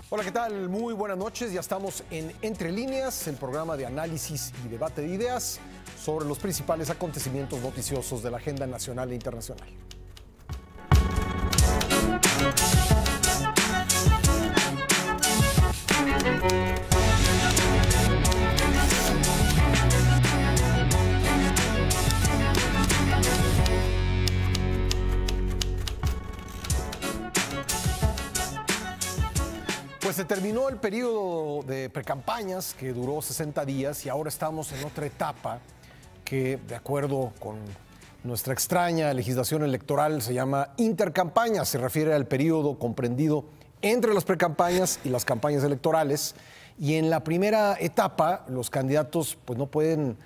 Hola, ¿qué tal? Muy buenas noches. Ya estamos en Entre Líneas, el programa de análisis y debate de ideas sobre los principales acontecimientos noticiosos de la agenda nacional e internacional. Pues se terminó el periodo de precampañas que duró 60 días y ahora estamos en otra etapa que, de acuerdo con nuestra extraña legislación electoral, se llama intercampaña. Se refiere al periodo comprendido entre las precampañas y las campañas electorales. Y en la primera etapa, los candidatos pues, no pueden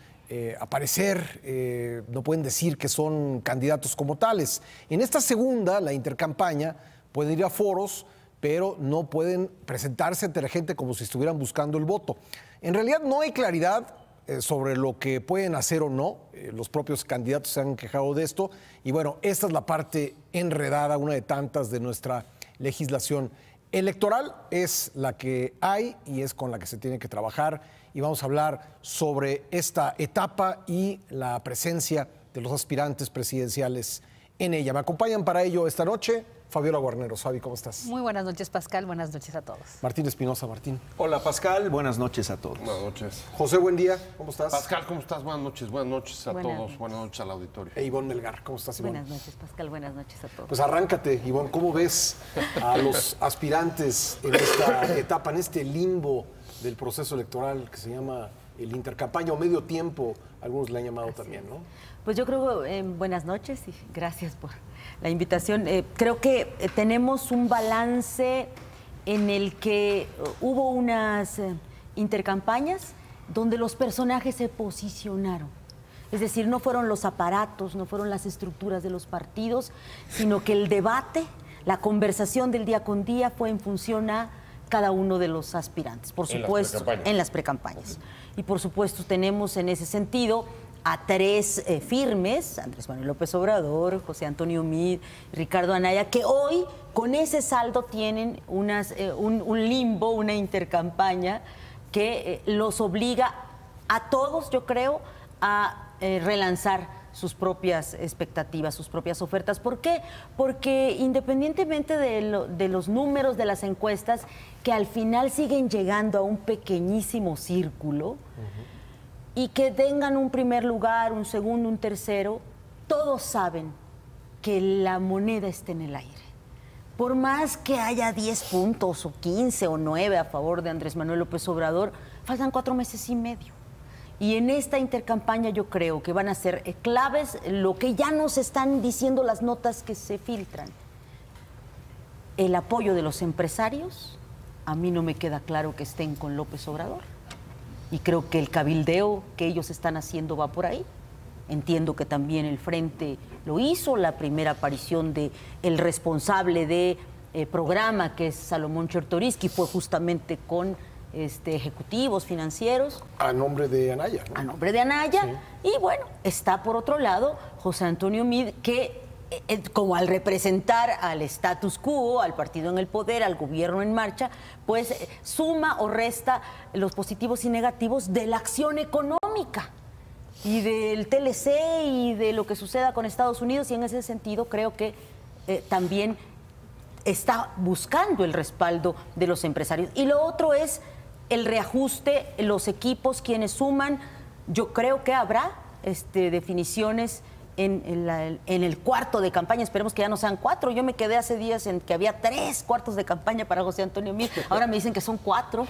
aparecer, no pueden decir que son candidatos como tales. En esta segunda, la intercampaña, pueden ir a foros, pero no pueden presentarse ante la gente como si estuvieran buscando el voto. En realidad no hay claridad sobre lo que pueden hacer o no. Los propios candidatos se han quejado de esto. Y bueno, esta es la parte enredada, una de tantas de nuestra legislación electoral. Es la que hay y es con la que se tiene que trabajar. Y vamos a hablar sobre esta etapa y la presencia de los aspirantes presidenciales en ella. Me acompañan para ello esta noche Fabiola Guarneros. Fabi, ¿cómo estás? Muy buenas noches, Pascal. Buenas noches a todos. Martín Espinosa. Martín. Hola, Pascal. Buenas noches a todos. Buenas noches. José, buen día. ¿Cómo estás? Pascal, ¿cómo estás? Buenas noches a todos. Noches. Buenas noches al auditorio. E Ivonne Melgar. ¿Cómo estás, Ivonne? Buenas noches, Pascal. Buenas noches a todos. Pues arráncate, Ivonne. ¿Cómo ves a los aspirantes en esta etapa, en este limbo del proceso electoral que se llama el intercampaña o medio tiempo? Algunos le han llamado también, ¿no? Pues yo creo, buenas noches y gracias por la invitación. Creo que tenemos un balance en el que hubo unas intercampañas donde los personajes se posicionaron. Es decir, no fueron los aparatos, no fueron las estructuras de los partidos, sino que el debate, la conversación del día con día fue en función a cada uno de los aspirantes, por supuesto, en las precampañas. Y por supuesto tenemos en ese sentido a tres firmes, Andrés Manuel López Obrador, José Antonio Meade, Ricardo Anaya, que hoy con ese saldo tienen un limbo, una intercampaña que los obliga a todos, yo creo, a relanzar sus propias expectativas, sus propias ofertas. ¿Por qué? Porque independientemente de los números de las encuestas, que al final siguen llegando a un pequeñísimo círculo, y que tengan un primer lugar, un segundo, un tercero, todos saben que la moneda está en el aire. Por más que haya 10 puntos o 15 o 9 a favor de Andrés Manuel López Obrador, faltan 4 meses y medio. Y en esta intercampaña yo creo que van a ser claves lo que ya nos están diciendo las notas que se filtran. El apoyo de los empresarios, a mí no me queda claro que estén con López Obrador. Y creo que el cabildeo que ellos están haciendo va por ahí. Entiendo que también el Frente lo hizo, la primera aparición de el responsable de programa, que es Salomón Chertoriski, fue justamente con ejecutivos financieros. A nombre de Anaya, ¿no? A nombre de Anaya. Sí. Y bueno, está por otro lado José Antonio Meade, que como al representar al status quo, al partido en el poder, al gobierno en marcha, pues suma o resta los positivos y negativos de la acción económica y del TLC y de lo que suceda con Estados Unidos, y en ese sentido creo que también está buscando el respaldo de los empresarios. Y lo otro es el reajuste, los equipos, quienes suman. Yo creo que habrá definiciones en el cuarto de campaña. Esperemos que ya no sean 4. Yo me quedé hace días en que había 3 cuartos de campaña para José Antonio Meade. Ahora me dicen que son 4.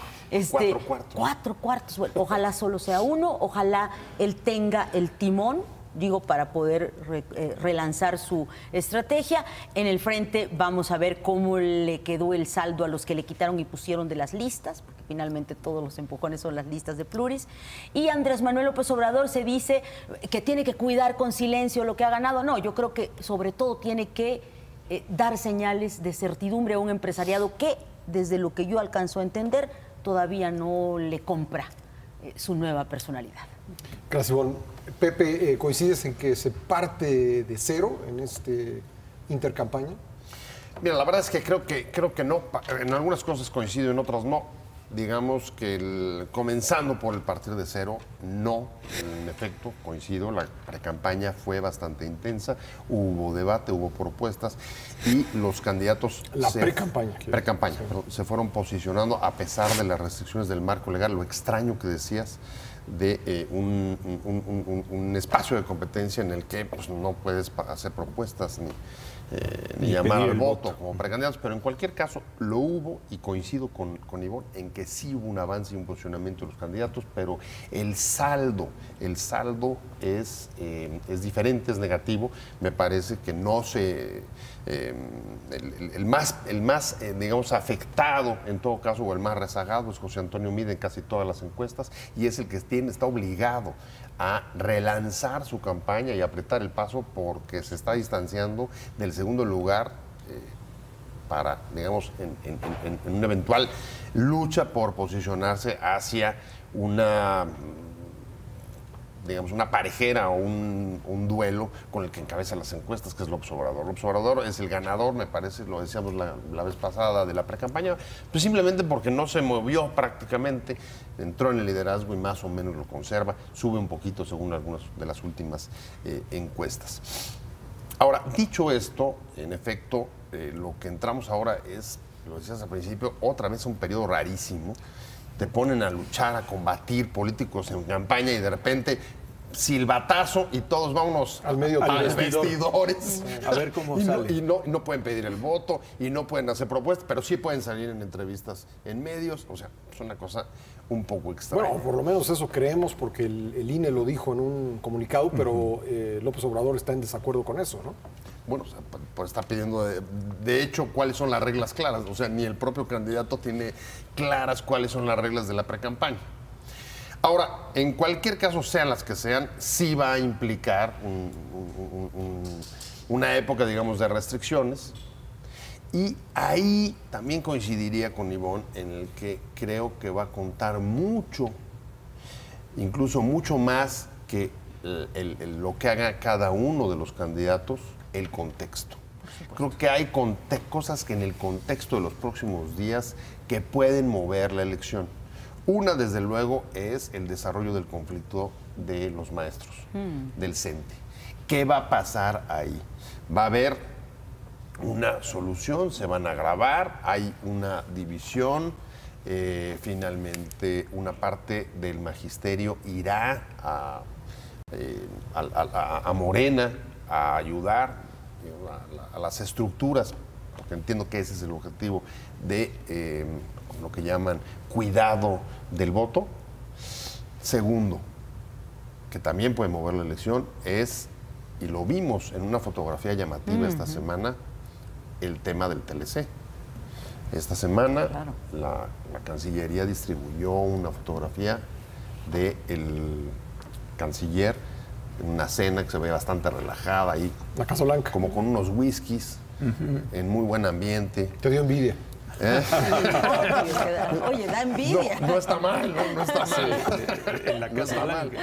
4 cuartos. 4 cuartos. Bueno, ojalá solo sea uno, ojalá él tenga el timón, digo, para poder relanzar su estrategia. En el Frente vamos a ver cómo le quedó el saldo a los que le quitaron y pusieron de las listas, porque finalmente todos los empujones son las listas de pluris. Y Andrés Manuel López Obrador se dice que tiene que cuidar con silencio lo que ha ganado. No, yo creo que sobre todo tiene que dar señales de certidumbre a un empresariado que, desde lo que yo alcanzo a entender, todavía no le compra su nueva personalidad. Gracias, Ivonne. Pepe, ¿coincides en que se parte de cero en este intercampaña? Mira, la verdad es que creo que no. En algunas cosas coincido, en otras no. Digamos que comenzando por el partir de cero, no, en efecto, coincido, la precampaña fue bastante intensa, hubo debate, hubo propuestas y los candidatos... Precampaña, perdón, se fueron posicionando a pesar de las restricciones del marco legal, lo extraño que decías de un espacio de competencia en el que pues, no puedes hacer propuestas ni llamar al voto como precandidatos, pero en cualquier caso lo hubo y coincido con Ivonne en que sí hubo un avance y un posicionamiento de los candidatos, pero el saldo es diferente, es negativo. Me parece que no se... el más digamos, afectado en todo caso, o el más rezagado, es José Antonio Meade en casi todas las encuestas, y es el que está obligado a relanzar su campaña y apretar el paso porque se está distanciando del segundo lugar para, digamos, en una eventual lucha por posicionarse hacia una, digamos, una parejera o un duelo con el que encabeza las encuestas, que es López Obrador. López Obrador es el ganador, me parece, lo decíamos la vez pasada, de la precampaña, pues simplemente porque no se movió prácticamente, entró en el liderazgo y más o menos lo conserva, sube un poquito según algunas de las últimas encuestas. Ahora, dicho esto, en efecto, lo que entramos ahora es, lo decías al principio, otra vez un periodo rarísimo. Te ponen a luchar, a combatir políticos en campaña y de repente silbatazo y todos vámonos al medio a los vestidores. A ver cómo sale. Y no pueden pedir el voto y no pueden hacer propuestas, pero sí pueden salir en entrevistas en medios. O sea, es una cosa un poco extraña. Bueno, por lo menos eso creemos, porque el INE lo dijo en un comunicado, pero López Obrador está en desacuerdo con eso, ¿no? Bueno, o sea, pues está pidiendo, de hecho, cuáles son las reglas claras. O sea, ni el propio candidato tiene claras cuáles son las reglas de la precampaña. Ahora, en cualquier caso, sean las que sean, sí va a implicar una época, digamos, de restricciones. Y ahí también coincidiría con Ivonne en el que creo que va a contar mucho, incluso mucho más que lo que haga cada uno de los candidatos, el contexto. Creo que hay cosas que en el contexto de los próximos días que pueden mover la elección. Una, desde luego, es el desarrollo del conflicto de los maestros, del CENTE. ¿Qué va a pasar ahí? Va a haber una solución, se van a agravar, hay una división, finalmente una parte del magisterio irá a Morena a ayudar a las estructuras, porque entiendo que ese es el objetivo de lo que llaman cuidado del voto. Segundo, que también puede mover la elección, es, y lo vimos en una fotografía llamativa esta semana, el tema del TLC. Esta semana la Cancillería distribuyó una fotografía del canciller en una cena que se ve bastante relajada ahí. La Casa Blanca. Como con unos whiskies, en muy buen ambiente. Te dio envidia. Oye, da envidia. No está mal, no está mal. En la Casa Blanca.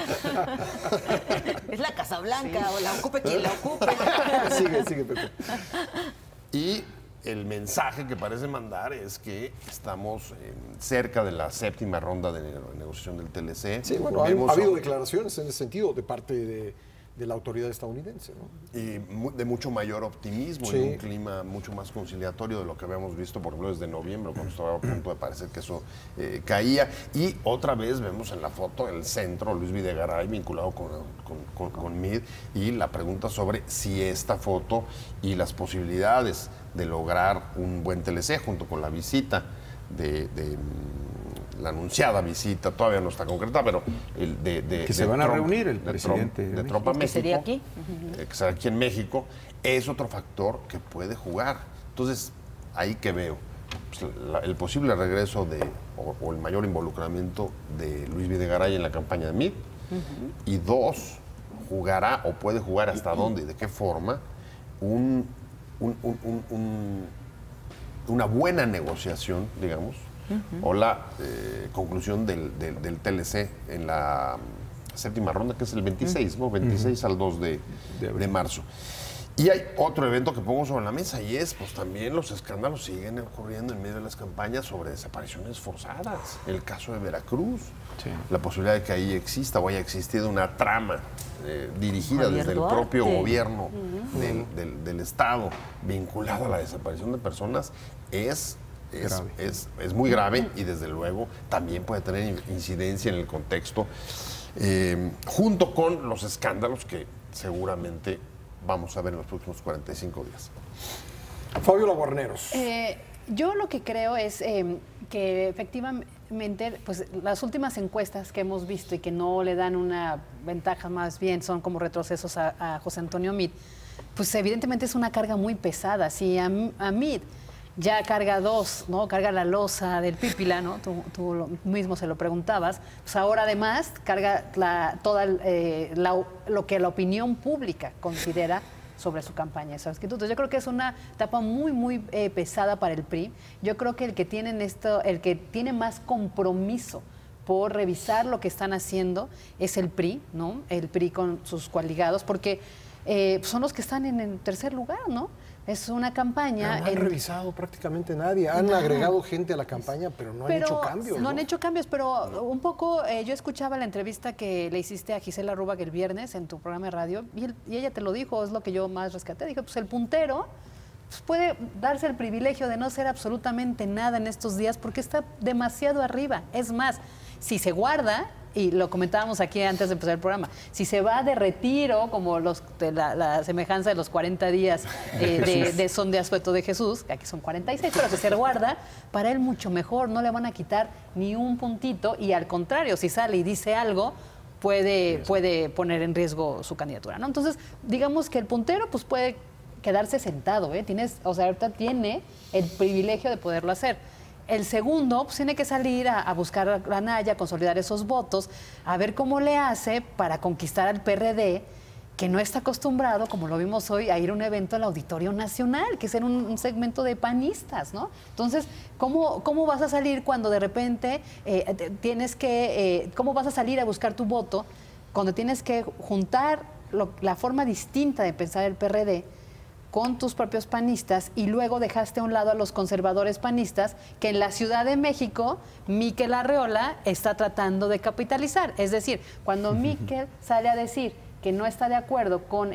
Es la Casa Blanca, o la ocupe quien la ocupe. Sigue, Pepe. Y el mensaje que parece mandar es que estamos cerca de la séptima ronda de negociación del TLC. Sí, bueno, ha habido declaraciones en ese sentido de parte de la autoridad estadounidense, ¿no? Y de mucho mayor optimismo, Sí. en un clima mucho más conciliatorio de lo que habíamos visto, por ejemplo, desde noviembre, cuando estaba a punto de parecer que eso caía. Y otra vez vemos en la foto el centro, Luis Videgaray, vinculado con Meade, y la pregunta sobre si esta foto y las posibilidades de lograr un buen TLC junto con la visita la anunciada visita, todavía no está concreta, pero que se van a reunir el presidente de Trump a México, ¿Que sería aquí? que será aquí en México, es otro factor que puede jugar. Entonces, ahí que veo pues, el posible regreso o el mayor involucramiento de Luis Videgaray en la campaña de Meade, y dos, jugará o puede jugar hasta dónde y de qué forma una buena negociación, digamos, o la conclusión del TLC en la séptima ronda, que es el 26, ¿no? 26 al 2 de marzo. Y hay otro evento que pongo sobre la mesa y es, pues también los escándalos siguen ocurriendo en medio de las campañas sobre desapariciones forzadas. El caso de Veracruz, la posibilidad de que ahí exista o haya existido una trama dirigida Javier desde Duarte. el propio gobierno del Estado vinculado a la desaparición de personas es muy grave y desde luego también puede tener incidencia en el contexto junto con los escándalos que seguramente vamos a ver en los próximos 45 días. Fabiola Guarneros. Yo lo que creo es que efectivamente, pues las últimas encuestas que hemos visto y que no le dan una ventaja, más bien son como retrocesos a José Antonio Meade, pues evidentemente es una carga muy pesada. Si a Meade ya carga 2, ¿no? Carga la losa del Pípila, ¿no? Tú mismo se lo preguntabas. Pues ahora además carga lo que la opinión pública considera sobre su campaña. ¿Sabes? Entonces yo creo que es una etapa muy, muy pesada para el PRI. Yo creo que el que tiene más compromiso por revisar lo que están haciendo es el PRI, ¿no? El PRI con sus coaligados, porque son los que están en el tercer lugar, ¿no? Es una campaña... No han revisado prácticamente nadie. Han agregado gente a la campaña, pero no han hecho cambios. No han hecho cambios, pero un poco... yo escuchaba la entrevista que le hiciste a Gisela Rubach el viernes en tu programa de radio y ella te lo dijo, es lo que yo más rescaté. Dijo, pues el puntero pues puede darse el privilegio de no ser absolutamente nada en estos días porque está demasiado arriba. Es más, si se guarda... Y lo comentábamos aquí antes de empezar el programa, si se va de retiro, como la semejanza de los 40 días de Son de Asueto de Jesús, que aquí son 46, pero si se guarda, para él mucho mejor, no le van a quitar ni un puntito, y al contrario, si sale y dice algo, puede poner en riesgo su candidatura, ¿no? Entonces, digamos que el puntero pues puede quedarse sentado, ahorita tiene el privilegio de poderlo hacer. El segundo, pues tiene que salir a buscar la Naya, a consolidar esos votos, a ver cómo le hace para conquistar al PRD, que no está acostumbrado, como lo vimos hoy, a ir a un evento al Auditorio Nacional, que es en un segmento de panistas, ¿no? Entonces, ¿cómo vas a salir cuando de repente cómo vas a salir a buscar tu voto cuando tienes que juntar la forma distinta de pensar el PRD con tus propios panistas y luego dejaste a un lado a los conservadores panistas que en la Ciudad de México Miquel Arriola está tratando de capitalizar? Es decir, cuando Miquel sale a decir que no está de acuerdo con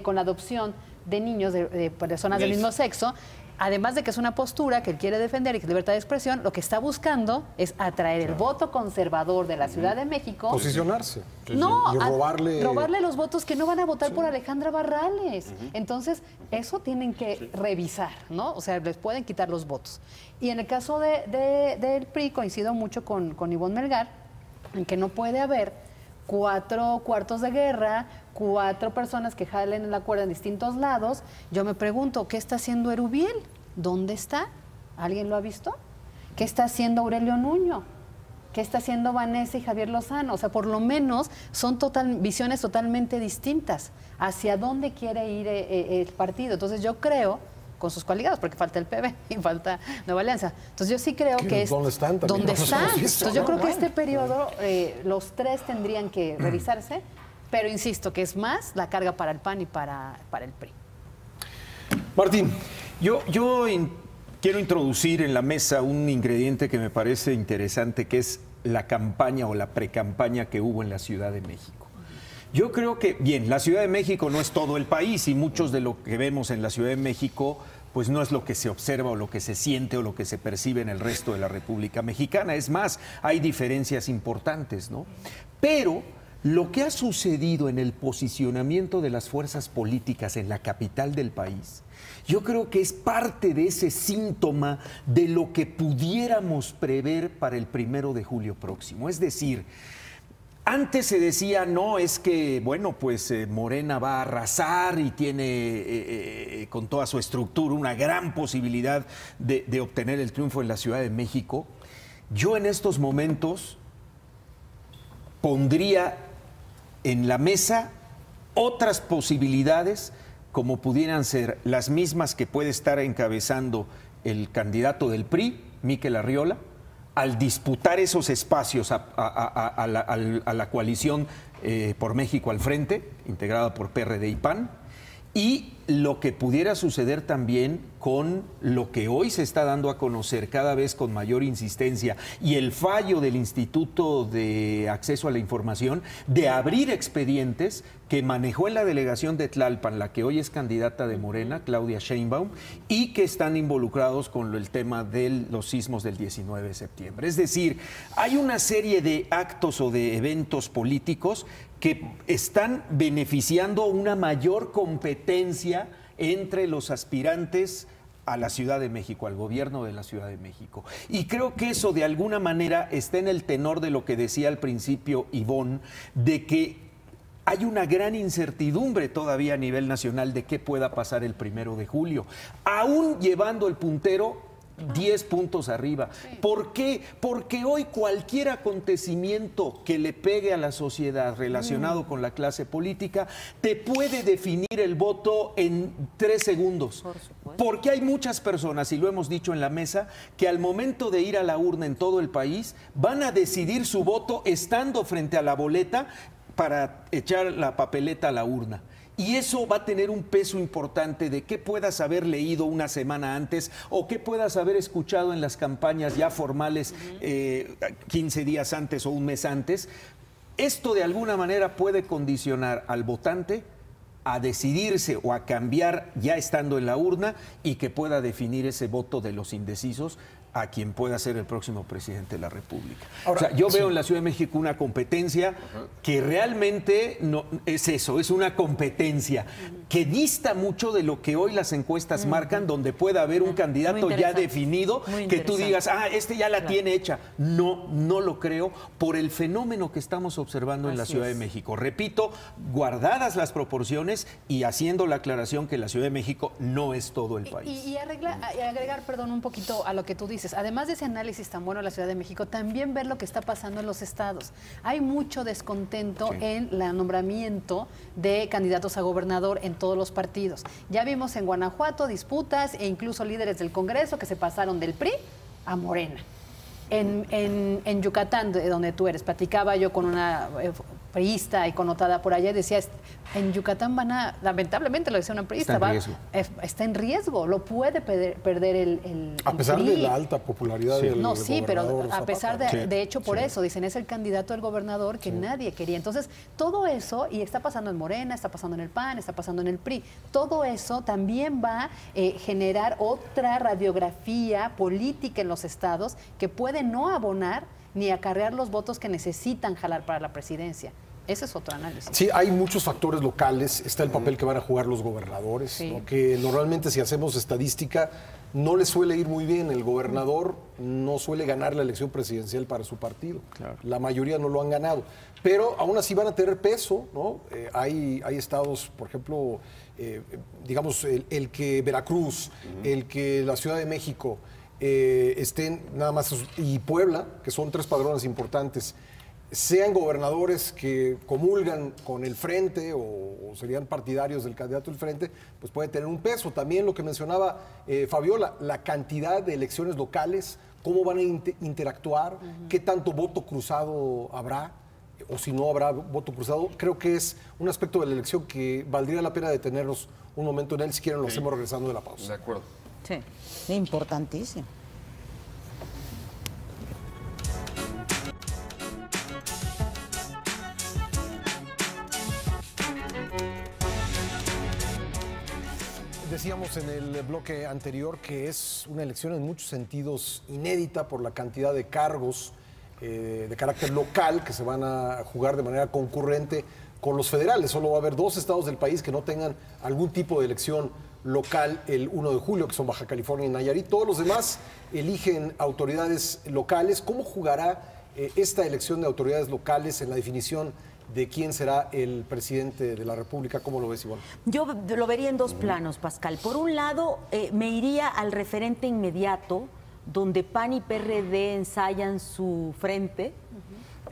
con la adopción de niños de personas del mismo sexo, además de que es una postura que él quiere defender y que es libertad de expresión, lo que está buscando es atraer el voto conservador de la Ciudad de México. Posicionarse. No, y robarle los votos que no van a votar por Alejandra Barrales. Entonces, eso tienen que revisar, ¿no? O sea, les pueden quitar los votos. Y en el caso del PRI, coincido mucho con Ivonne Melgar, en que no puede haber 4 cuartos de guerra, 4 personas que jalen la cuerda en distintos lados. Yo me pregunto, ¿qué está haciendo Erubiel? ¿Dónde está? ¿Alguien lo ha visto? ¿Qué está haciendo Aurelio Nuño? ¿Qué está haciendo Vanessa y Javier Lozano? O sea, por lo menos son visiones totalmente distintas hacia dónde quiere ir el partido. Entonces yo creo, con sus coaligados, porque falta el PB y falta Nueva Alianza. Entonces yo sí creo que es... ¿Dónde están también? ¿Dónde están? Entonces yo creo que este periodo, los 3 tendrían que revisarse, pero insisto que es más la carga para el PAN y para el PRI. Martín. Yo quiero introducir en la mesa un ingrediente que me parece interesante, que es la campaña o la precampaña que hubo en la Ciudad de México. Yo creo que, bien, la Ciudad de México no es todo el país y muchos de lo que vemos en la Ciudad de México pues no es lo que se observa o lo que se siente o lo que se percibe en el resto de la República Mexicana. Es más, hay diferencias importantes, ¿no? Pero lo que ha sucedido en el posicionamiento de las fuerzas políticas en la capital del país, yo creo que es parte de ese síntoma de lo que pudiéramos prever para el 1 de julio próximo. Es decir, antes se decía, no, es que, bueno, pues Morena va a arrasar y tiene con toda su estructura una gran posibilidad de obtener el triunfo en la Ciudad de México. Yo en estos momentos pondría en la mesa otras posibilidades como pudieran ser las mismas que puede estar encabezando el candidato del PRI, Miquel Arriola, al disputar esos espacios a la coalición por México al frente, integrada por PRD y PAN, Y lo que pudiera suceder también con lo que hoy se está dando a conocer cada vez con mayor insistencia y el fallo del Instituto de Acceso a la Información de abrir expedientes que manejó en la delegación de Tlalpan, la que hoy es candidata de Morena, Claudia Sheinbaum, y que están involucrados con el tema de los sismos del 19 de septiembre. Es decir, hay una serie de actos o de eventos políticos que están beneficiando una mayor competencia entre los aspirantes a la Ciudad de México, al gobierno de la Ciudad de México. Y creo que eso de alguna manera está en el tenor de lo que decía al principio Ivonne, de que hay una gran incertidumbre todavía a nivel nacional de qué pueda pasar el 1 de julio, aún llevando el puntero 10 puntos arriba. ¿Por qué? Porque hoy cualquier acontecimiento que le pegue a la sociedad relacionado con la clase política te puede definir el voto en 3 segundos. Por supuesto. Porque hay muchas personas, y lo hemos dicho en la mesa, que al momento de ir a la urna en todo el país van a decidir su voto estando frente a la boleta para echar la papeleta a la urna. Y eso va a tener un peso importante de qué puedas haber leído una semana antes o qué puedas haber escuchado en las campañas ya formales 15 días antes o un mes antes. Esto de alguna manera puede condicionar al votante a decidirse o a cambiar ya estando en la urna y que pueda definir ese voto de los indecisos a quien pueda ser el próximo presidente de la República. Ahora, o sea, yo veo en la Ciudad de México una competencia que realmente no es eso, es una competencia que dista mucho de lo que hoy las encuestas marcan, donde pueda haber un candidato ya definido, que tú digas, este ya la tiene hecha. No, no lo creo por el fenómeno que estamos observando en la Ciudad de México. Repito, guardadas las proporciones y haciendo la aclaración que la Ciudad de México no es todo el país. Y agregar, perdón, un poquito a lo que tú dices. Además de ese análisis tan bueno de la Ciudad de México, también ver lo que está pasando en los estados. Hay mucho descontento en el nombramiento de candidatos a gobernador en todos los partidos. Ya vimos en Guanajuato disputas e incluso líderes del Congreso que se pasaron del PRI a Morena. En Yucatán, de donde tú eres, platicaba yo con una priista y connotada por allá y decía, en Yucatán lamentablemente lo decía una priista, está en riesgo, lo puede perder el a pesar de la alta popularidad del No, sí, pero a pesar de hecho por Sí. eso, dicen, es el candidato del gobernador que nadie quería. Entonces, todo eso, y está pasando en Morena, está pasando en el PAN, está pasando en el PRI, todo eso también va a generar otra radiografía política en los estados que puede no abonar ni acarrear los votos que necesitan jalar para la presidencia. Ese es otro análisis. Sí, hay muchos factores locales. Está el papel que van a jugar los gobernadores, ¿no? Que normalmente si hacemos estadística no le suele ir muy bien. El gobernador no suele ganar la elección presidencial para su partido. Claro. La mayoría no lo han ganado. Pero aún así van a tener peso, ¿no? Hay estados, por ejemplo, digamos, el que Veracruz, el que la Ciudad de México estén nada más, y Puebla, que son 3 padrones importantes, sean gobernadores que comulgan con el frente o serían partidarios del candidato del frente, pues puede tener un peso. También lo que mencionaba Fabiola, la cantidad de elecciones locales, cómo van a interactuar, qué tanto voto cruzado habrá, o si no habrá voto cruzado. Creo que es un aspecto de la elección que valdría la pena detenernos un momento en él, si quieren lo hacemos regresando de la pausa. De acuerdo. Sí. Importantísimo. Decíamos en el bloque anterior que es una elección en muchos sentidos inédita por la cantidad de cargos de carácter local que se van a jugar de manera concurrente con los federales. Solo va a haber 2 estados del país que no tengan algún tipo de elección local el 1 de julio, que son Baja California y Nayarit. Todos los demás eligen autoridades locales. ¿Cómo jugará esta elección de autoridades locales en la definición de quién será el presidente de la República? ¿Cómo lo ves, Ivonne? Yo lo vería en 2 planos, Pascal. Por un lado, me iría al referente inmediato, donde PAN y PRD ensayan su frente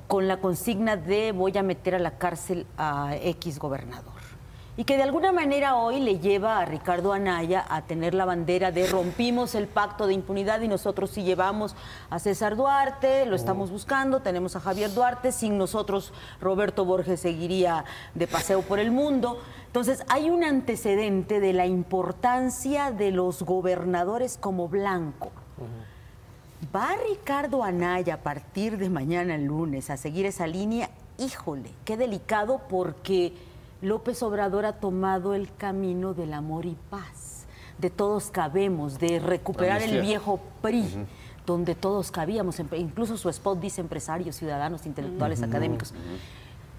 con la consigna de voy a meter a la cárcel a X gobernador. y que de alguna manera hoy le lleva a Ricardo Anaya a tener la bandera de rompimos el pacto de impunidad y nosotros sí llevamos a César Duarte, lo estamos buscando, tenemos a Javier Duarte, sin nosotros Roberto Borges seguiría de paseo por el mundo. Entonces hay un antecedente de la importancia de los gobernadores como blanco. ¿Va Ricardo Anaya a partir de mañana, el lunes, a seguir esa línea? Híjole, qué delicado, porque López Obrador ha tomado el camino del amor y paz, de todos cabemos, de recuperar el viejo PRI, donde todos cabíamos, incluso su spot dice empresarios, ciudadanos, intelectuales, académicos.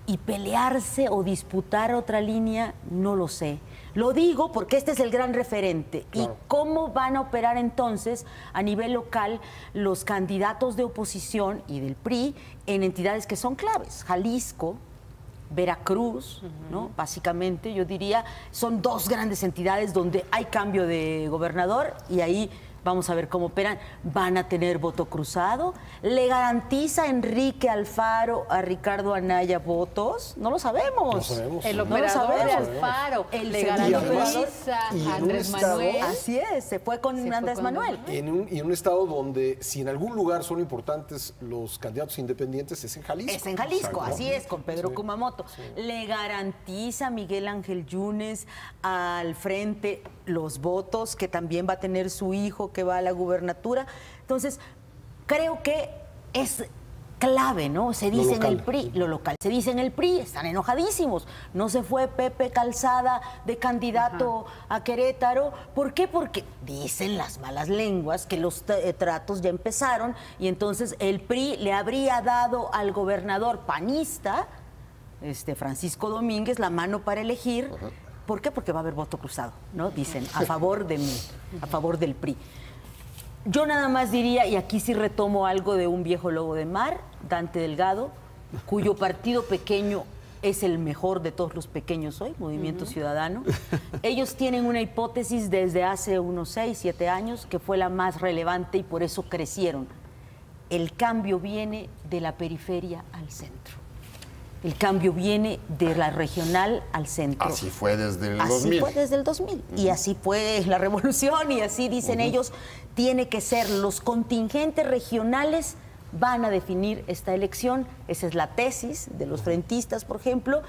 Y pelearse o disputar otra línea, no lo sé. Lo digo porque este es el gran referente. Claro. ¿Y cómo van a operar entonces a nivel local los candidatos de oposición y del PRI en entidades que son claves? Jalisco, Veracruz, ¿no? Básicamente, yo diría, son dos grandes entidades donde hay cambio de gobernador y ahí vamos a ver cómo operan. ¿Van a tener voto cruzado? ¿Le garantiza Enrique Alfaro a Ricardo Anaya votos? No lo sabemos. No sabemos. El operador de Alfaro le garantiza a Andrés Manuel. Así es, se fue con Andrés Manuel. Y en un estado donde, si en algún lugar son importantes los candidatos independientes, es en Jalisco. Es en Jalisco, así es, con Pedro Kumamoto. ¿Le garantiza Miguel Ángel Yunes al frente los votos que también va a tener su hijo que va a la gubernatura? Entonces, creo que es clave, ¿no? Se dice en el PRI, lo local, se dice en el PRI, están enojadísimos. No se fue Pepe Calzada de candidato a Querétaro. ¿Por qué? Porque dicen las malas lenguas que los tratos ya empezaron y entonces el PRI le habría dado al gobernador panista, Francisco Domínguez, la mano para elegir. ¿Por qué? Porque va a haber voto cruzado, ¿no? Dicen, a favor de mí, a favor del PRI. Yo nada más diría, y aquí sí retomo algo de un viejo lobo de mar, Dante Delgado, cuyo partido pequeño es el mejor de todos los pequeños hoy, Movimiento Ciudadano. Ellos tienen una hipótesis desde hace unos 6, 7 años, que fue la más relevante y por eso crecieron. El cambio viene de la periferia al centro. El cambio viene de la regional al centro. Así fue desde el 2000. Así fue desde el 2000. Y así fue la revolución y así dicen ellos, tiene que ser. Los contingentes regionales van a definir esta elección. Esa es la tesis de los frentistas, por ejemplo,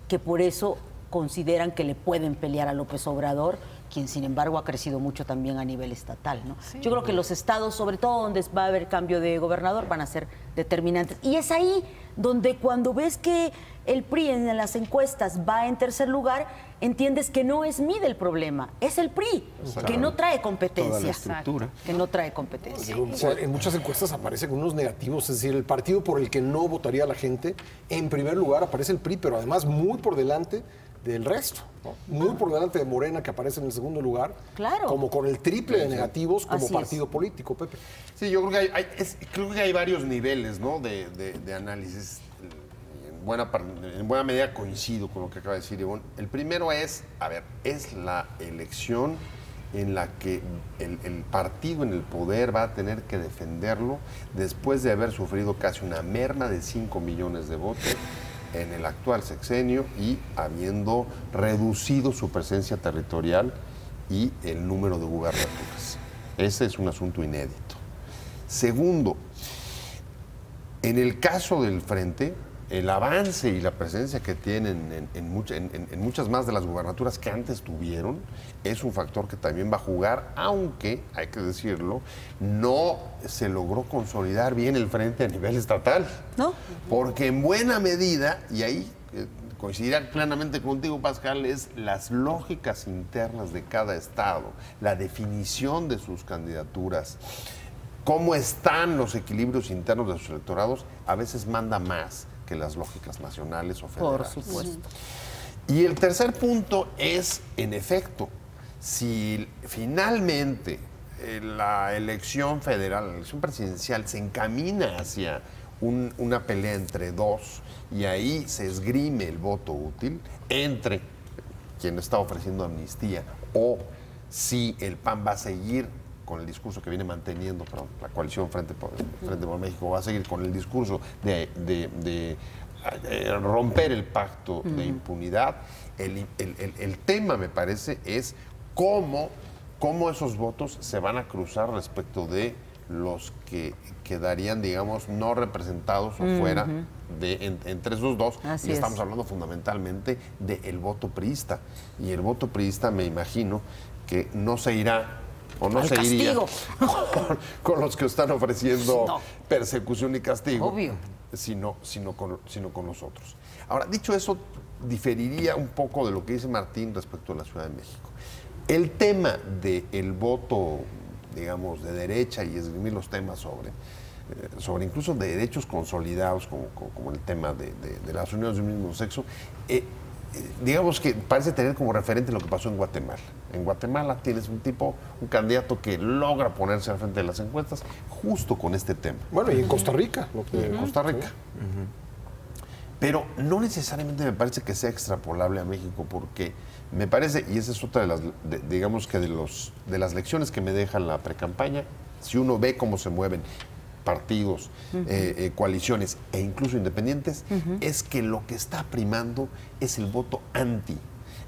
que por eso consideran que le pueden pelear a López Obrador, quien sin embargo ha crecido mucho también a nivel estatal, ¿no? Sí. Yo creo que los estados, sobre todo donde va a haber cambio de gobernador, van a ser determinantes. Y es ahí donde cuando ves que el PRI en las encuestas va en tercer lugar, entiendes que no es MIDE el problema, es el PRI, que no trae competencia. Toda la estructura. Que no trae competencia. En muchas encuestas aparecen unos negativos, es decir, el partido por el que no votaría la gente, en primer lugar aparece el PRI, pero además muy por delante del resto, ¿no? Muy por delante de Morena, que aparece en el segundo lugar, claro, como con el triple de negativos como así partido político, Pepe. Sí, yo creo que hay varios niveles, ¿no? de análisis. En buena medida coincido con lo que acaba de decir Ivonne. El primero es, es la elección en la que el partido en el poder va a tener que defenderlo después de haber sufrido casi una merma de 5 millones de votos en el actual sexenio y habiendo reducido su presencia territorial y el número de gubernaturas. Ese es un asunto inédito. Segundo, en el caso del Frente, el avance y la presencia que tienen en muchas más de las gubernaturas que antes tuvieron es un factor que también va a jugar, aunque, hay que decirlo, no se logró consolidar bien el Frente a nivel estatal. ¿No? Porque en buena medida, y ahí coincidirá plenamente contigo, Pascal, es las lógicas internas de cada estado, la definición de sus candidaturas, cómo están los equilibrios internos de sus electorados, a veces manda más que las lógicas nacionales o federales. Por supuesto. Y el tercer punto es, en efecto, si finalmente la elección federal, la elección presidencial se encamina hacia una pelea entre dos y ahí se esgrime el voto útil entre quien está ofreciendo amnistía o si el PAN va a seguir con el discurso que viene manteniendo, la coalición Frente por México va a seguir con el discurso de romper el pacto de impunidad. El tema, me parece, es cómo esos votos se van a cruzar respecto de los que quedarían, digamos, no representados o fuera entre esos dos. Así y estamos es. hablando fundamentalmente del voto priista. Y el voto priista, me imagino, que no se irá o no Al se iría castigo. con los que están ofreciendo No. persecución y castigo, Obvio. sino con nosotros. Ahora, dicho eso, diferiría un poco de lo que dice Martín respecto a la Ciudad de México. El tema del voto, digamos, de derecha y esgrimir los temas sobre incluso de derechos consolidados, como el tema de las uniones del mismo sexo, digamos que parece tener como referente lo que pasó en Guatemala. En Guatemala tienes un candidato que logra ponerse al frente de las encuestas justo con este tema. Bueno, y en Costa Rica. En Costa Rica. Pero no necesariamente me parece que sea extrapolable a México, porque me parece, y esa es otra de las, digamos que de las lecciones que me deja la precampaña, si uno ve cómo se mueven partidos, coaliciones e incluso independientes, es que lo que está primando es el voto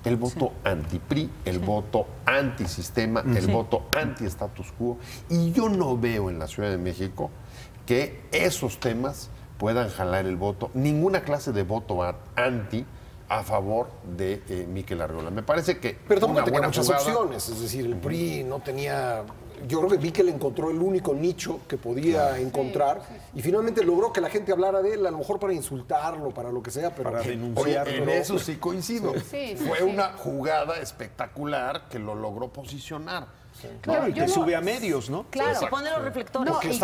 el voto anti-PRI, el voto antisistema, el voto anti-status quo. Y yo no veo en la Ciudad de México que esos temas puedan jalar el voto, ninguna clase de voto anti a favor de Miquel Arriola. Me parece que Pero tampoco una tenía buena muchas jugada. opciones, es decir, el PRI no tenía... Yo creo que Miquel encontró el único nicho que podía encontrar y finalmente logró que la gente hablara de él, a lo mejor para insultarlo, para lo que sea, pero... Para Oye, denunciarlo. en eso sí coincido. Sí, sí, Fue sí. una jugada espectacular que lo logró posicionar. Claro, y yo te no- sube a medios, ¿no? Claro, pone los reflectores. Porque y-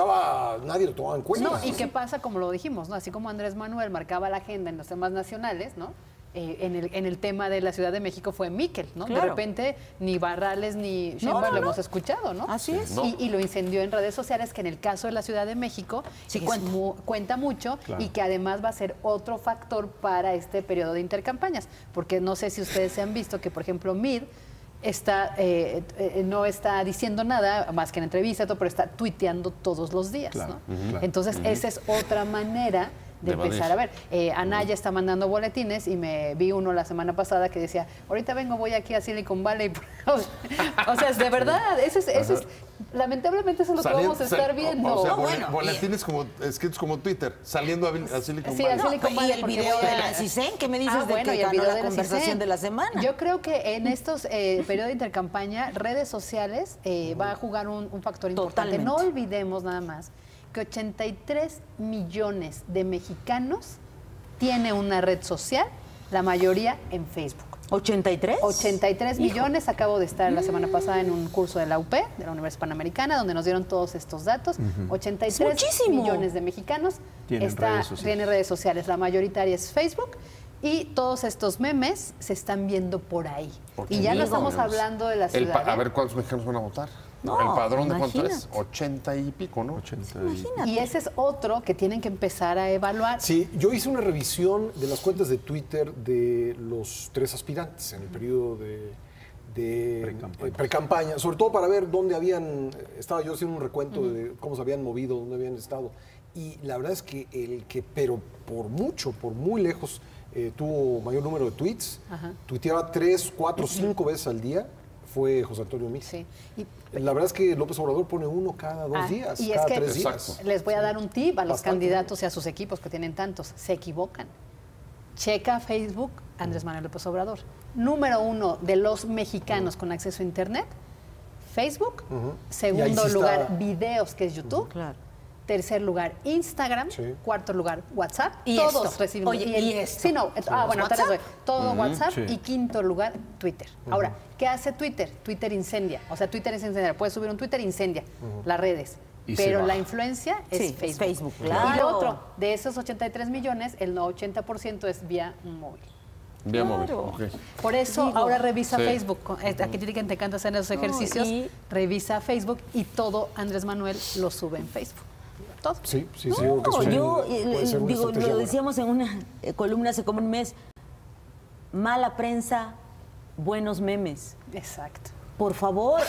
nadie lo tomaba en cuenta. No, y qué pasa, como lo dijimos, ¿no? Así como Andrés Manuel marcaba la agenda en los temas nacionales, ¿no? En el tema de la Ciudad de México fue Miquel, ¿no? Claro. De repente ni Barrales ni Sheinbaum lo hemos escuchado, ¿no? Así es. Y lo incendió en redes sociales, que en el caso de la Ciudad de México Sí, es cuenta mucho Claro. y que además va a ser otro factor para este periodo de intercampañas. Porque no sé si ustedes se han visto que, por ejemplo, Mid no está diciendo nada más que en entrevista, pero está tuiteando todos los días, Claro, ¿no? claro. Entonces, esa es otra manera de De empezar a ver. Anaya está mandando boletines y me vi uno la semana pasada que decía, ahorita voy aquí a Silicon Valley. O sea, es de verdad, eso es lamentablemente eso es lo que vamos a estar viendo. O sea, bueno, boletines escritos como Twitter, saliendo a Silicon Sí, Valley. a Silicon y Valley el porque video voy a- de la CISEN, ¿qué me dices de bueno, que y el ganó video la de conversación CISEN. de la semana? Yo creo que en estos periodos de intercampaña, redes sociales va a jugar un factor importante. Totalmente. No olvidemos nada más que 83 millones de mexicanos tiene una red social, la mayoría en Facebook. ¿83? 83 millones. Acabo de estar la semana pasada en un curso de la UP, de la Universidad Panamericana, donde nos dieron todos estos datos. 83 Es muchísimo. millones de mexicanos Tienen redes sociales. tienen redes sociales. La mayoritaria es Facebook. Y todos estos memes se están viendo por ahí. Y ya no estamos hablando de la ciudad. A ver cuántos mexicanos van a votar. No, ¿El padrón de cuánto es? imagínate. 80 y pico, ¿no? 80 Y ese es otro que tienen que empezar a evaluar. Sí, yo hice una revisión de las cuentas de Twitter de los 3 aspirantes en el periodo de pre-campaña, sobre todo para ver dónde estaba yo haciendo un recuento de cómo se habían movido, dónde habían estado. Y la verdad es que pero por muy lejos, tuvo mayor número de tweets, tuiteaba 3, 4, 5 veces al día, fue José Antonio Mix. Sí. Y La verdad es que López Obrador pone uno cada 2 días, y es cada que 3 días. Exacto. les voy a dar un tip a los Bastante. candidatos y a sus equipos que tienen tantos. Se equivocan. Checa Facebook, Andrés Manuel López Obrador. Número 1 de los mexicanos con acceso a Internet, Facebook. Y ahí Segundo sí está. lugar, videos, que es YouTube. Claro. Tercer lugar, Instagram. Sí. Cuarto lugar, WhatsApp. Y todos esto. reciben. Oye, ¿y esto? Sí, no. Bueno, ¿WhatsApp? tal vez todo WhatsApp. sí. Y quinto lugar, Twitter. Ahora, ¿qué hace Twitter? Twitter incendia. O sea, Twitter es incendiar. Puedes subir un Twitter, incendia las redes. Y se Pero baja. la influencia es Sí, Facebook. es Facebook, Y claro. lo otro, de esos 83 millones, el 80% es vía móvil. Vía móvil. Claro. Ok. Por eso Digo, ahora revisa Sí. Facebook. Aquí te encanta hacer esos ejercicios. y- Revisa Facebook y todo Andrés Manuel lo sube en Facebook. Todo. Sí, sí, sí. No, creo que es yo puede ser una digo, estrategia lo buena. decíamos en una columna hace como un mes, mala prensa, buenos memes. Exacto. Por favor,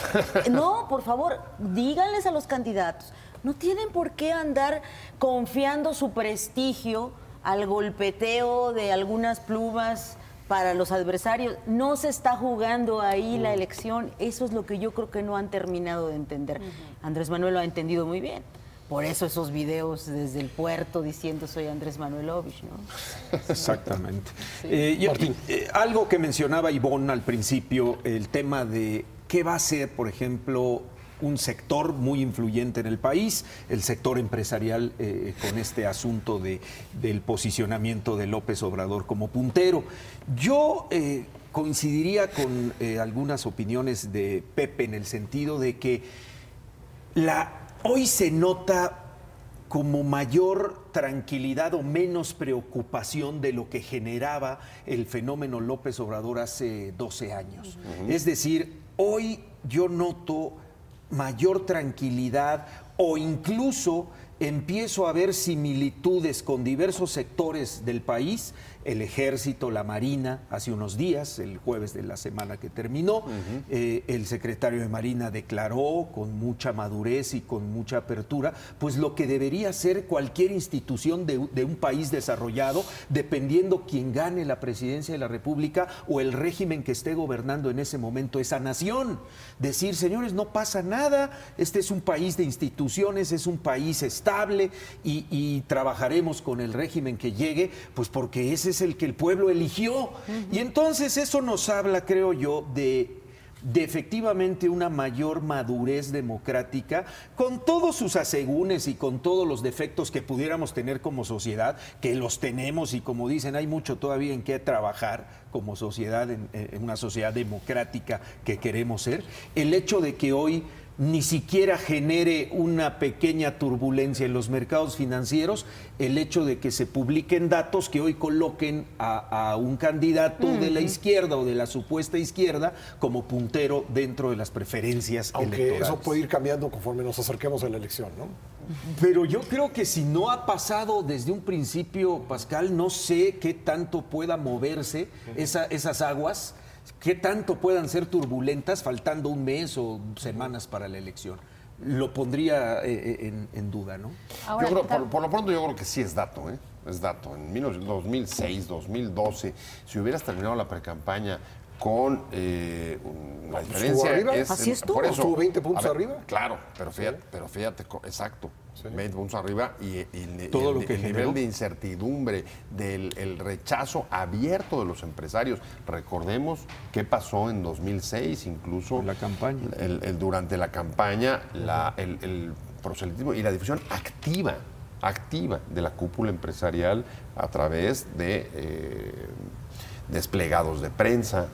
no, por favor, díganles a los candidatos, no tienen por qué andar confiando su prestigio al golpeteo de algunas plumas para los adversarios. No se está jugando ahí la elección. Eso es lo que yo creo que no han terminado de entender. Andrés Manuel lo ha entendido muy bien. Por eso esos videos desde el puerto diciendo soy Andrés Manuelovich, ¿no? Exactamente. Algo que mencionaba Ivonne al principio, el tema de qué va a ser, por ejemplo, un sector muy influyente en el país, el sector empresarial, con este asunto del posicionamiento de López Obrador como puntero. Yo coincidiría con algunas opiniones de Pepe en el sentido de que hoy se nota como mayor tranquilidad o menos preocupación de lo que generaba el fenómeno López Obrador hace 12 años. Es decir, hoy yo noto mayor tranquilidad o incluso empiezo a ver similitudes con diversos sectores del país, el Ejército, la Marina, hace unos días, el jueves de la semana que terminó, el secretario de Marina declaró con mucha madurez y con mucha apertura, pues lo que debería ser cualquier institución de un país desarrollado, dependiendo quién gane la presidencia de la República o el régimen que esté gobernando en ese momento esa nación. Decir, señores, no pasa nada, este es un país de instituciones, es un país estable y trabajaremos con el régimen que llegue, pues porque ese es el que el pueblo eligió. Y entonces eso nos habla, creo yo, de efectivamente una mayor madurez democrática, con todos sus asegúnes y con todos los defectos que pudiéramos tener como sociedad, que los tenemos y como dicen, hay mucho todavía en qué trabajar como sociedad, en una sociedad democrática que queremos ser. El hecho de que hoy ni siquiera genere una pequeña turbulencia en los mercados financieros, el hecho de que se publiquen datos que hoy coloquen a un candidato de la izquierda o de la supuesta izquierda como puntero dentro de las preferencias electorales. Aunque eso puede ir cambiando conforme nos acerquemos a la elección, ¿no? Pero yo creo que si no ha pasado desde un principio, Pascal, no sé qué tanto pueda moverse esas aguas, qué tanto puedan ser turbulentas faltando un mes o semanas para la elección. Lo pondría en duda, ¿no? Ahora, yo creo, por lo pronto yo creo que sí es dato, ¿eh? Es dato. En 2006, 2012, si hubieras terminado la precampaña con la diferencia arriba. es así estuvo. Por eso, estuvo 20 puntos arriba. Claro, pero fíjate, exacto. Sí. 20 puntos arriba y todo lo que el nivel de incertidumbre, el rechazo abierto de los empresarios. Recordemos qué pasó en 2006, incluso la campaña. Durante la campaña, el proselitismo y la difusión activa de la cúpula empresarial a través de desplegados de prensa,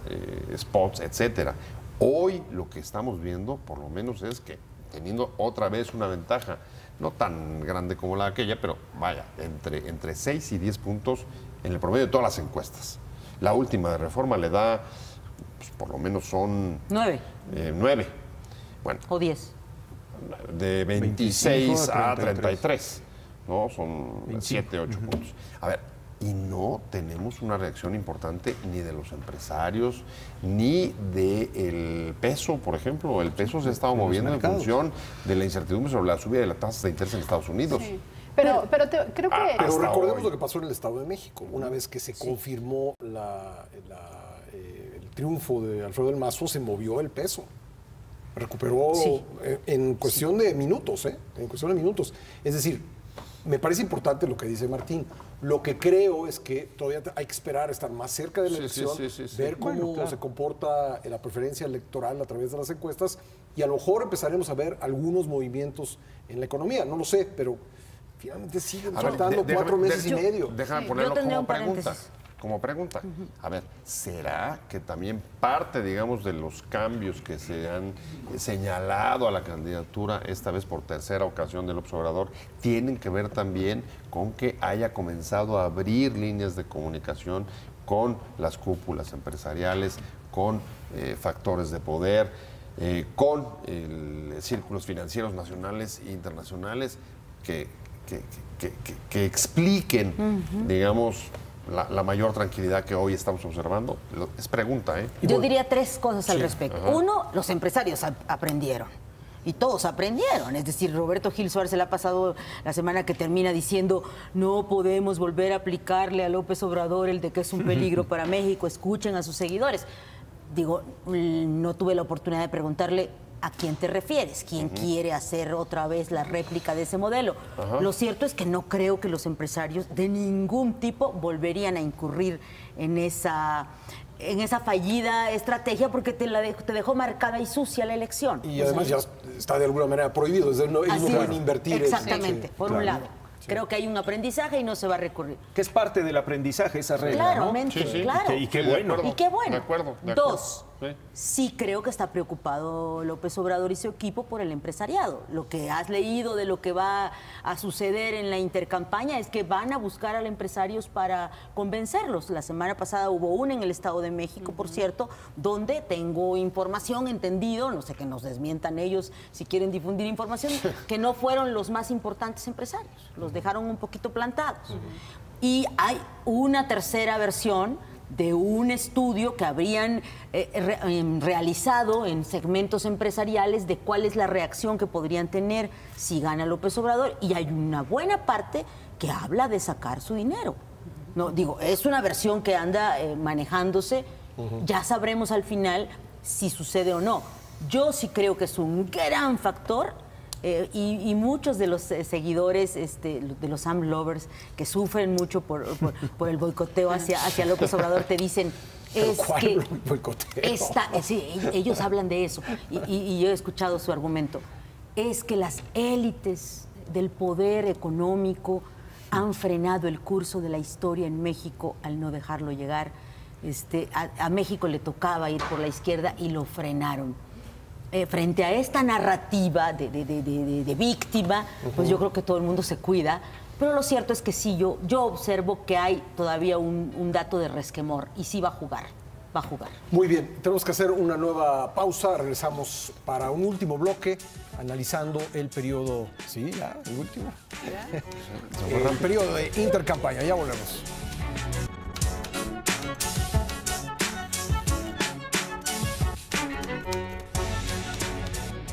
spots, etcétera. Hoy lo que estamos viendo, por lo menos, es que teniendo otra vez una ventaja, no tan grande como la de aquella, pero vaya, entre 6 y 10 puntos en el promedio de todas las encuestas. La última de Reforma le da, pues, por lo menos son 9. 9. Bueno. O 10. De 26 a 33. ¿No? Son 7, 8 puntos. A ver, y no tenemos una reacción importante ni de los empresarios, ni del peso, por ejemplo. El peso se ha estado moviendo en función de la incertidumbre sobre la subida de las tasas de interés en Estados Unidos. Sí. Pero creo que... Pero recordemos hoy lo que pasó en el Estado de México. Una vez que se confirmó el triunfo de Alfredo del Mazo, se movió el peso. Recuperó en cuestión de minutos, En cuestión de minutos. Es decir, me parece importante lo que dice Martín. Lo que creo es que todavía hay que esperar a estar más cerca de la elección, ver cómo se comporta la preferencia electoral a través de las encuestas y a lo mejor empezaremos a ver algunos movimientos en la economía. No lo sé, pero finalmente siguen faltando 4 meses y medio. Déjame ponerlo como pregunta. A ver, ¿será que también parte, digamos, de los cambios que se han señalado a la candidatura, esta vez por tercera ocasión del López Obrador, tienen que ver también con que haya comenzado a abrir líneas de comunicación con las cúpulas empresariales, con factores de poder, con círculos financieros nacionales e internacionales que expliquen, digamos, la mayor tranquilidad que hoy estamos observando? Es pregunta, ¿eh? Yo diría 3 cosas al respecto. Uno, los empresarios aprendieron. Y todos aprendieron. Es decir, Roberto Gil Suárez se la ha pasado la semana que termina diciendo no podemos volver a aplicarle a López Obrador el de que es un peligro para México, escuchen a sus seguidores. Digo, no tuve la oportunidad de preguntarle ¿a quién te refieres? ¿Quién quiere hacer otra vez la réplica de ese modelo? Lo cierto es que no creo que los empresarios de ningún tipo volverían a incurrir en esa fallida estrategia porque te dejó marcada y sucia la elección. Y además ya está de alguna manera prohibido, ellos no pueden invertir. Exactamente, por un claro. lado. Creo que hay un aprendizaje y no se va a recurrir. Que es parte del aprendizaje esa regla, Claramente, ¿no? claro. Y qué bueno. Y qué bueno. De acuerdo. Dos, sí creo que está preocupado López Obrador y su equipo por el empresariado. Lo que has leído de lo que va a suceder en la intercampaña es que van a buscar a los empresarios para convencerlos. La semana pasada hubo una en el Estado de México, por cierto, donde tengo información, entendido, no sé, que nos desmientan ellos si quieren difundir información, que no fueron los más importantes empresarios. Los dejaron un poquito plantados. Y hay una tercera versión de un estudio que habrían realizado en segmentos empresariales de cuál es la reacción que podrían tener si gana López Obrador, y hay una buena parte que habla de sacar su dinero. No, digo, es una versión que anda manejándose, ya sabremos al final si sucede o no. Yo sí creo que es un gran factor. Y muchos de los seguidores de los Am Lovers que sufren mucho por el boicoteo hacia López Obrador te dicen es que sí, ellos hablan de eso y yo he escuchado su argumento, es que las élites del poder económico han frenado el curso de la historia en México al no dejarlo llegar. A México le tocaba ir por la izquierda y lo frenaron. Frente a esta narrativa de víctima, pues yo creo que todo el mundo se cuida, pero lo cierto es que sí, yo observo que hay todavía un dato de resquemor y sí va a jugar. Muy bien, tenemos que hacer una nueva pausa, regresamos para un último bloque, analizando el periodo, sí, ya, el último, el periodo de intercampaña, ya volvemos.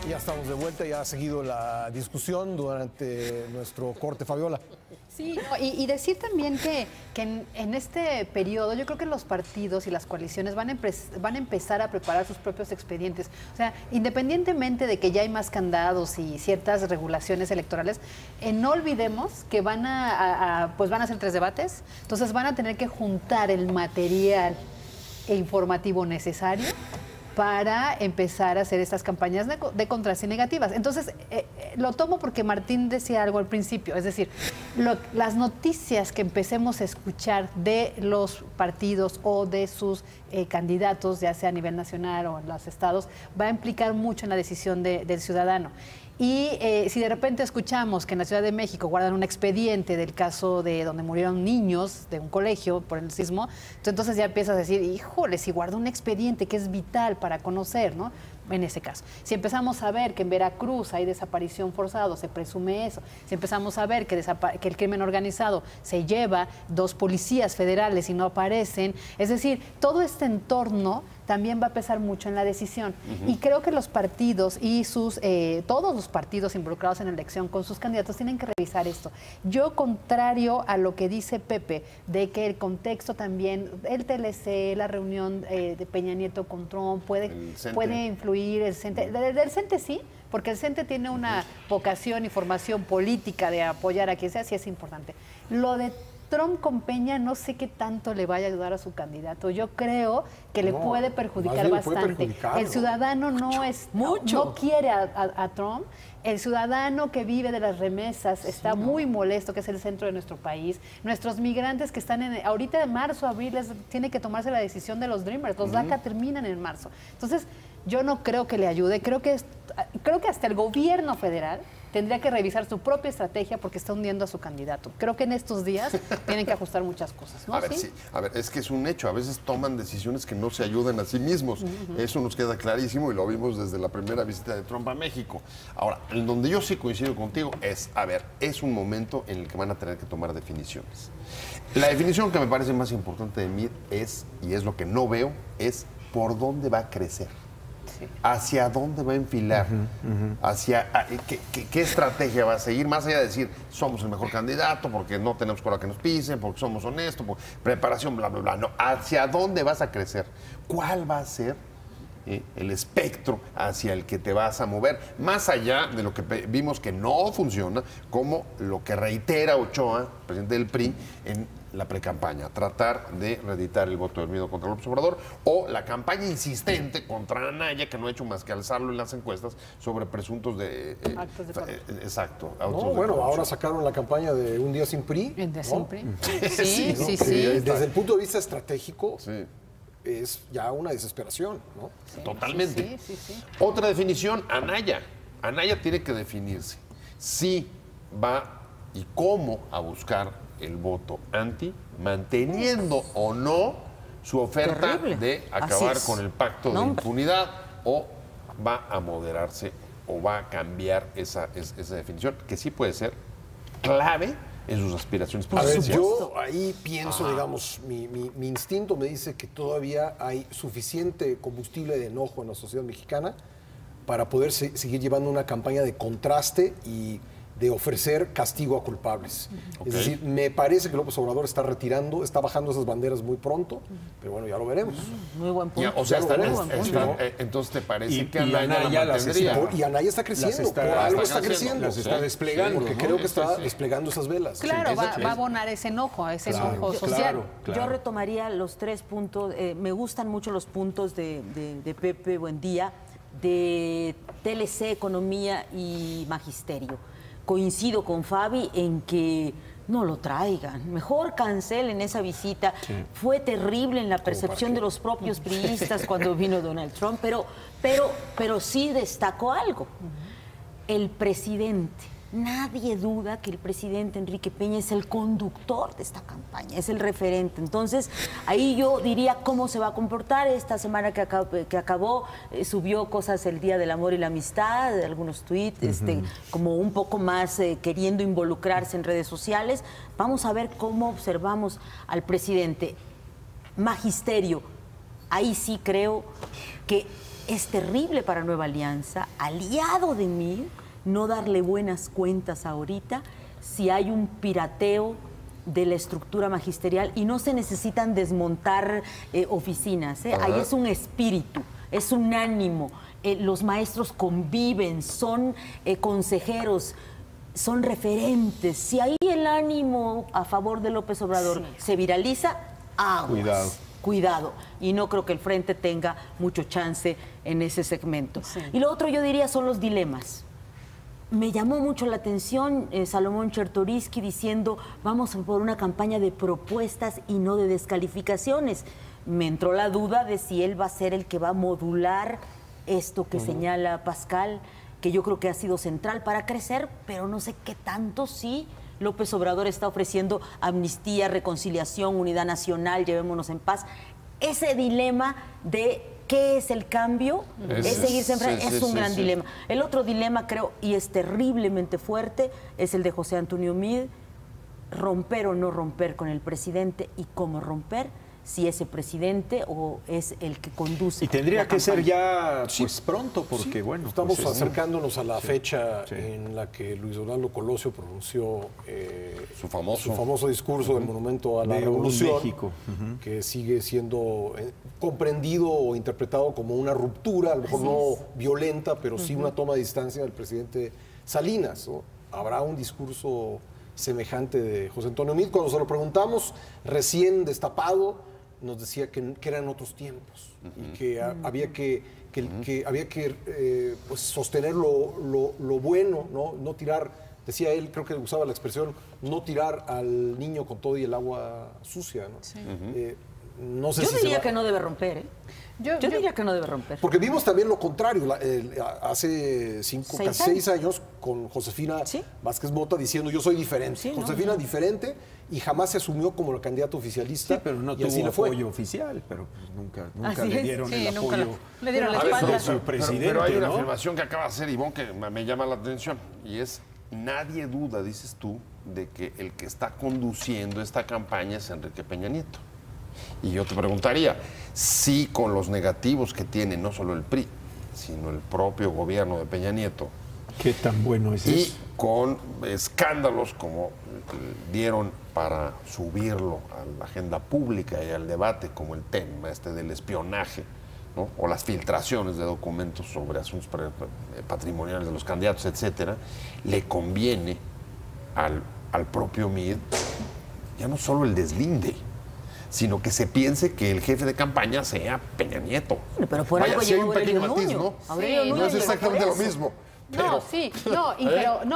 Ya estamos de vuelta, ya ha seguido la discusión durante nuestro corte, Fabiola. Sí, y decir también que en este periodo yo creo que los partidos y las coaliciones van a empezar a preparar sus propios expedientes. O sea, independientemente de que ya hay más candados y ciertas regulaciones electorales, no olvidemos que van a hacer 3 debates, entonces van a tener que juntar el material informativo necesario para empezar a hacer estas campañas de contraste negativas. Entonces, lo tomo porque Martín decía algo al principio, es decir, las noticias que empecemos a escuchar de los partidos o de sus candidatos, ya sea a nivel nacional o en los estados, va a implicar mucho en la decisión del ciudadano. Y si de repente escuchamos que en la Ciudad de México guardan un expediente del caso de donde murieron niños de un colegio por el sismo, entonces ya empiezas a decir, híjole, si guarda un expediente que es vital para conocer, ¿no? En ese caso. Si empezamos a ver que en Veracruz hay desaparición forzada, se presume eso. Si empezamos a ver que el crimen organizado se lleva 2 policías federales y no aparecen, es decir, todo este entorno también va a pesar mucho en la decisión. Y creo que los partidos y todos los partidos involucrados en la elección con sus candidatos tienen que revisar esto. Yo, contrario a lo que dice Pepe, de que el contexto también, el TLC, la reunión de Peña Nieto con Trump, puede influir, el CENTE. Del CENTE sí, porque el CENTE tiene una vocación y formación política de apoyar a quien sea, sí es importante. Lo de Trump con Peña no sé qué tanto le vaya a ayudar a su candidato. Yo creo que le puede perjudicar bastante. El ciudadano no quiere a Trump. El ciudadano que vive de las remesas está muy molesto, que es el centro de nuestro país. Nuestros migrantes que están ahorita de marzo, abril, tiene que tomarse la decisión de los Dreamers. Los DACA terminan en marzo. Entonces, yo no creo que le ayude. Creo que hasta el gobierno federal tendría que revisar su propia estrategia porque está hundiendo a su candidato. Creo que en estos días tienen que ajustar muchas cosas, ¿no? A ver, es que es un hecho. A veces toman decisiones que no se ayudan a sí mismos. Eso nos queda clarísimo y lo vimos desde la primera visita de Trump a México. Ahora, en donde yo sí coincido contigo es un momento en el que van a tener que tomar definiciones. La definición que me parece más importante de mí y es lo que no veo, es por dónde va a crecer. ¿Hacia dónde va a enfilar? ¿Qué estrategia va a seguir? Más allá de decir, somos el mejor candidato porque no tenemos cola que nos pisen, porque somos honestos, por preparación, bla, bla, bla. No, ¿hacia dónde vas a crecer? ¿Cuál va a ser el espectro hacia el que te vas a mover? Más allá de lo que vimos que no funciona, como lo que reitera Ochoa, presidente del PRI, en la precampaña, tratar de reeditar el voto del miedo contra López Obrador, o la campaña insistente contra Anaya, que no ha hecho más que alzarlo en las encuestas, sobre presuntos de... actos de corrupción. Exacto. No, bueno, ahora sacaron la campaña de Un Día Sin PRI. ¿Un Día ¿no? Sin PRI? Sí, ¿no? Desde el punto de vista estratégico, Sí. es ya una desesperación, ¿no? Totalmente. Sí. Otra definición, Anaya. Anaya tiene que definirse si va y cómo a buscar el voto anti, manteniendo o no su oferta Terrible. de Así acabar es. con el pacto de No, hombre. impunidad, o va a moderarse o va a cambiar esa definición, que sí puede ser clave en sus aspiraciones A ver, presidenciales. yo ahí pienso, digamos, mi instinto me dice que todavía hay suficiente combustible de enojo en la sociedad mexicana para poder seguir llevando una campaña de contraste y de ofrecer castigo a culpables. Es decir, me parece que López Obrador está retirando, está bajando esas banderas muy pronto, pero bueno, ya lo veremos. Muy buen punto. O sea, Ya lo entonces te parece Y que Anaya Anaya la las mantendría. Y Anaya está creciendo, está- por algo está está creciendo. las está desplegando, Porque ¿no? creo que está desplegando esas velas. Claro, Sí, va ese- a abonar ese enojo, ese Claro, enojo social. Yo retomaría los 3 puntos. Me gustan mucho los puntos de Pepe Buendía, de TLC, Economía y Magisterio. Coincido con Fabi en que no lo traigan, mejor cancelen esa visita. Fue terrible en la percepción de los propios priistas cuando vino Donald Trump, pero sí destacó algo. El presidente. Nadie duda que el presidente Enrique Peña es el conductor de esta campaña, es el referente. Entonces, ahí yo diría cómo se va a comportar. Esta semana que acabó, subió cosas el Día del Amor y la Amistad, algunos tweets, como un poco más queriendo involucrarse en redes sociales. Vamos a ver cómo observamos al presidente. Magisterio, ahí sí creo que es terrible para Nueva Alianza, aliado de mí, no darle buenas cuentas ahorita si hay un pirateo de la estructura magisterial y no se necesitan desmontar oficinas. Ahí es un espíritu, es un ánimo. Los maestros conviven, son consejeros, son referentes. Si ahí el ánimo a favor de López Obrador se viraliza, aguas. Cuidado. Y no creo que el Frente tenga mucho chance en ese segmento. Y lo otro yo diría son los dilemas. Me llamó mucho la atención Salomón Chertoriski diciendo vamos por una campaña de propuestas y no de descalificaciones. Me entró la duda de si él va a ser el que va a modular esto que señala Pascal, que yo creo que ha sido central para crecer, pero no sé qué tanto sí. López Obrador está ofreciendo amnistía, reconciliación, unidad nacional, llevémonos en paz. Ese dilema de ¿qué es el cambio? Es seguirse enfrente. Es un gran dilema. El otro dilema, creo, y es terriblemente fuerte, es el de José Antonio Meade. Romper o no romper con el presidente y cómo romper, si ese presidente o es el que conduce. Y tendría la que ser campaña. ya pues pronto, porque bueno. Estamos pues, acercándonos a la fecha en la que Luis Donaldo Colosio pronunció Su famoso discurso del Monumento a la de Revolución, México. que sigue siendo comprendido o interpretado como una ruptura, a lo mejor no violenta, pero sí una toma de distancia del presidente Salinas, ¿no? Habrá un discurso semejante de José Antonio Meade. Cuando se lo preguntamos, recién destapado, nos decía que eran otros tiempos y que había que pues, sostener lo bueno, no tirar, decía él, creo que usaba la expresión, no tirar al niño con todo y el agua sucia. ¿No? No sé Yo si diría que no debe romper, ¿eh? Yo diría que no debe romper. Porque vimos también lo contrario hace casi 6 años con Josefina Vázquez Mota diciendo yo soy diferente. Sí, Josefina diferente y jamás se asumió como la candidata oficialista. Sí, pero no y así tuvo le fue. apoyo oficial, pero pues nunca Así le es. dieron el nunca apoyo. le dieron la A ver, espalda. de su presidente, pero hay una ¿no? afirmación que acaba de hacer Ivonne que me llama la atención y es, nadie duda, dices tú, de que el que está conduciendo esta campaña es Enrique Peña Nieto. Y yo te preguntaría, si con los negativos que tiene no solo el PRI, sino el propio gobierno de Peña Nieto. ¿Qué tan bueno es Y eso? con escándalos como dieron para subirlo a la agenda pública y al debate, como el tema del espionaje, ¿no? O las filtraciones de documentos sobre asuntos patrimoniales de los candidatos, etcétera, le conviene al propio MID ya no solo el deslinde, sino que se piense que el jefe de campaña sea Peña Nieto. Bueno, pero por Vaya, algo sí hay llegó un pequeño Aurelio matiz, Nuño. ¿no? Aurelio Nuño No es llegó exactamente por lo eso. mismo. No, sí,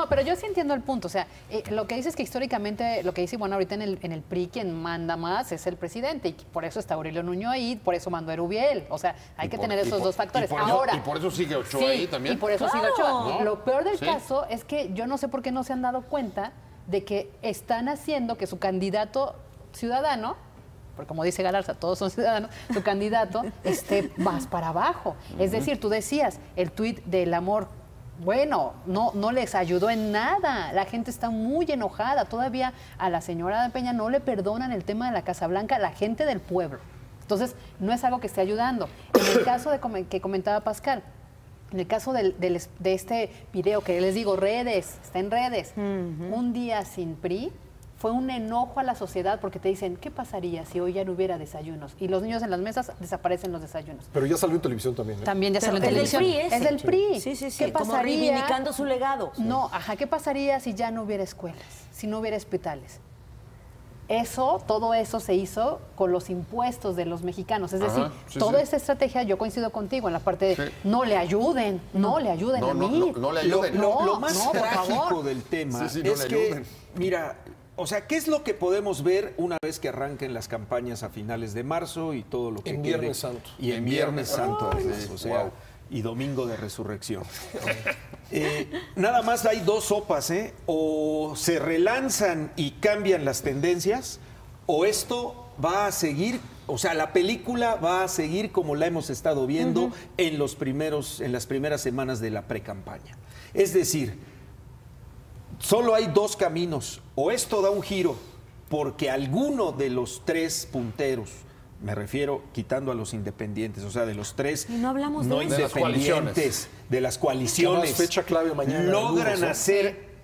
pero yo sí entiendo el punto. O sea, lo que dice es que históricamente, lo que dice, bueno, ahorita en el PRI quien manda más es el presidente, y por eso está Aurelio Nuño ahí, por eso mandó a Erubiel. O sea, hay que tener esos dos factores. Y por eso sigue Ochoa sí, ahí también. y por eso sigue Claro. Ochoa. ¿No? Lo peor del Sí. caso es que yo no sé por qué no se han dado cuenta de que están haciendo que su candidato ciudadano, porque como dice Galarza, todos son ciudadanos, su candidato esté más para abajo. Es decir, tú decías, el tuit del amor, bueno, no les ayudó en nada. La gente está muy enojada. Todavía a la señora de Peña no le perdonan el tema de la Casa Blanca, la gente del pueblo. Entonces, no es algo que esté ayudando. En el caso que comentaba Pascal, en el caso de este video que les digo, redes, está en redes, un día sin PRI, fue un enojo a la sociedad porque te dicen, ¿qué pasaría si hoy ya no hubiera desayunos? Y los niños en las mesas desaparecen los desayunos. Pero ya salió en televisión también. ¿eh? También ya Pero salió en es del televisión. PRI ese. Es del PRI. Sí, sí, sí. ¿Qué Como pasaría? reivindicando su legado. No, ¿qué pasaría si ya no hubiera escuelas? Si no hubiera hospitales. Todo eso se hizo con los impuestos de los mexicanos. Es decir, toda esta estrategia, yo coincido contigo en la parte de no le ayuden, no le ayuden a mí. No le ayuden. Lo más por trágico favor. del tema Sí, no es le que, ayuden. mira, o sea, ¿qué es lo que podemos ver una vez que arranquen las campañas a finales de marzo y todo lo que En quede? Viernes Santo. Y en En Viernes Viernes Santo, Santo, además, sí, o sea, wow. y Domingo de Resurrección. Nada más hay dos sopas, ¿eh? O se relanzan y cambian las tendencias, o esto va a seguir, o sea, la película va a seguir como la hemos estado viendo en las primeras semanas de la precampaña. Es decir, solo hay dos caminos, o esto da un giro, porque alguno de los tres punteros, me refiero quitando a los independientes, o sea, de los tres Y no hablamos de eso. De las independientes, de las coaliciones, Además, fecha clave mañana, logran algunos, ¿eh? hacer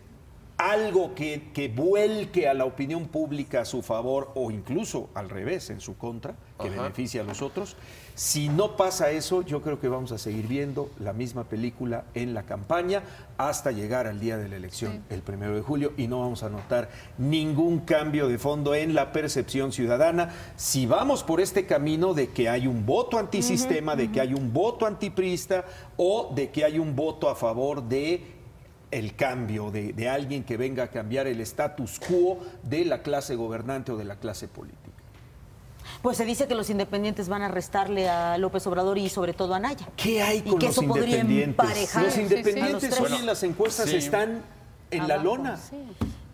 algo que vuelque a la opinión pública a su favor o incluso al revés, en su contra, que beneficie a los otros. Si no pasa eso, yo creo que vamos a seguir viendo la misma película en la campaña hasta llegar al día de la elección, el 1 de julio, y no vamos a notar ningún cambio de fondo en la percepción ciudadana. Si vamos por este camino de que hay un voto antisistema, de que hay un voto antiprista o de que hay un voto a favor de el cambio, de alguien que venga a cambiar el status quo de la clase gobernante o de la clase política. Pues se dice que los independientes van a restarle a López Obrador y sobre todo a Naya. ¿Qué hay Y con que los eso podría independientes? emparejar Los independientes a los tres. hoy en las encuestas sí. están en la Abajo, lona. sí.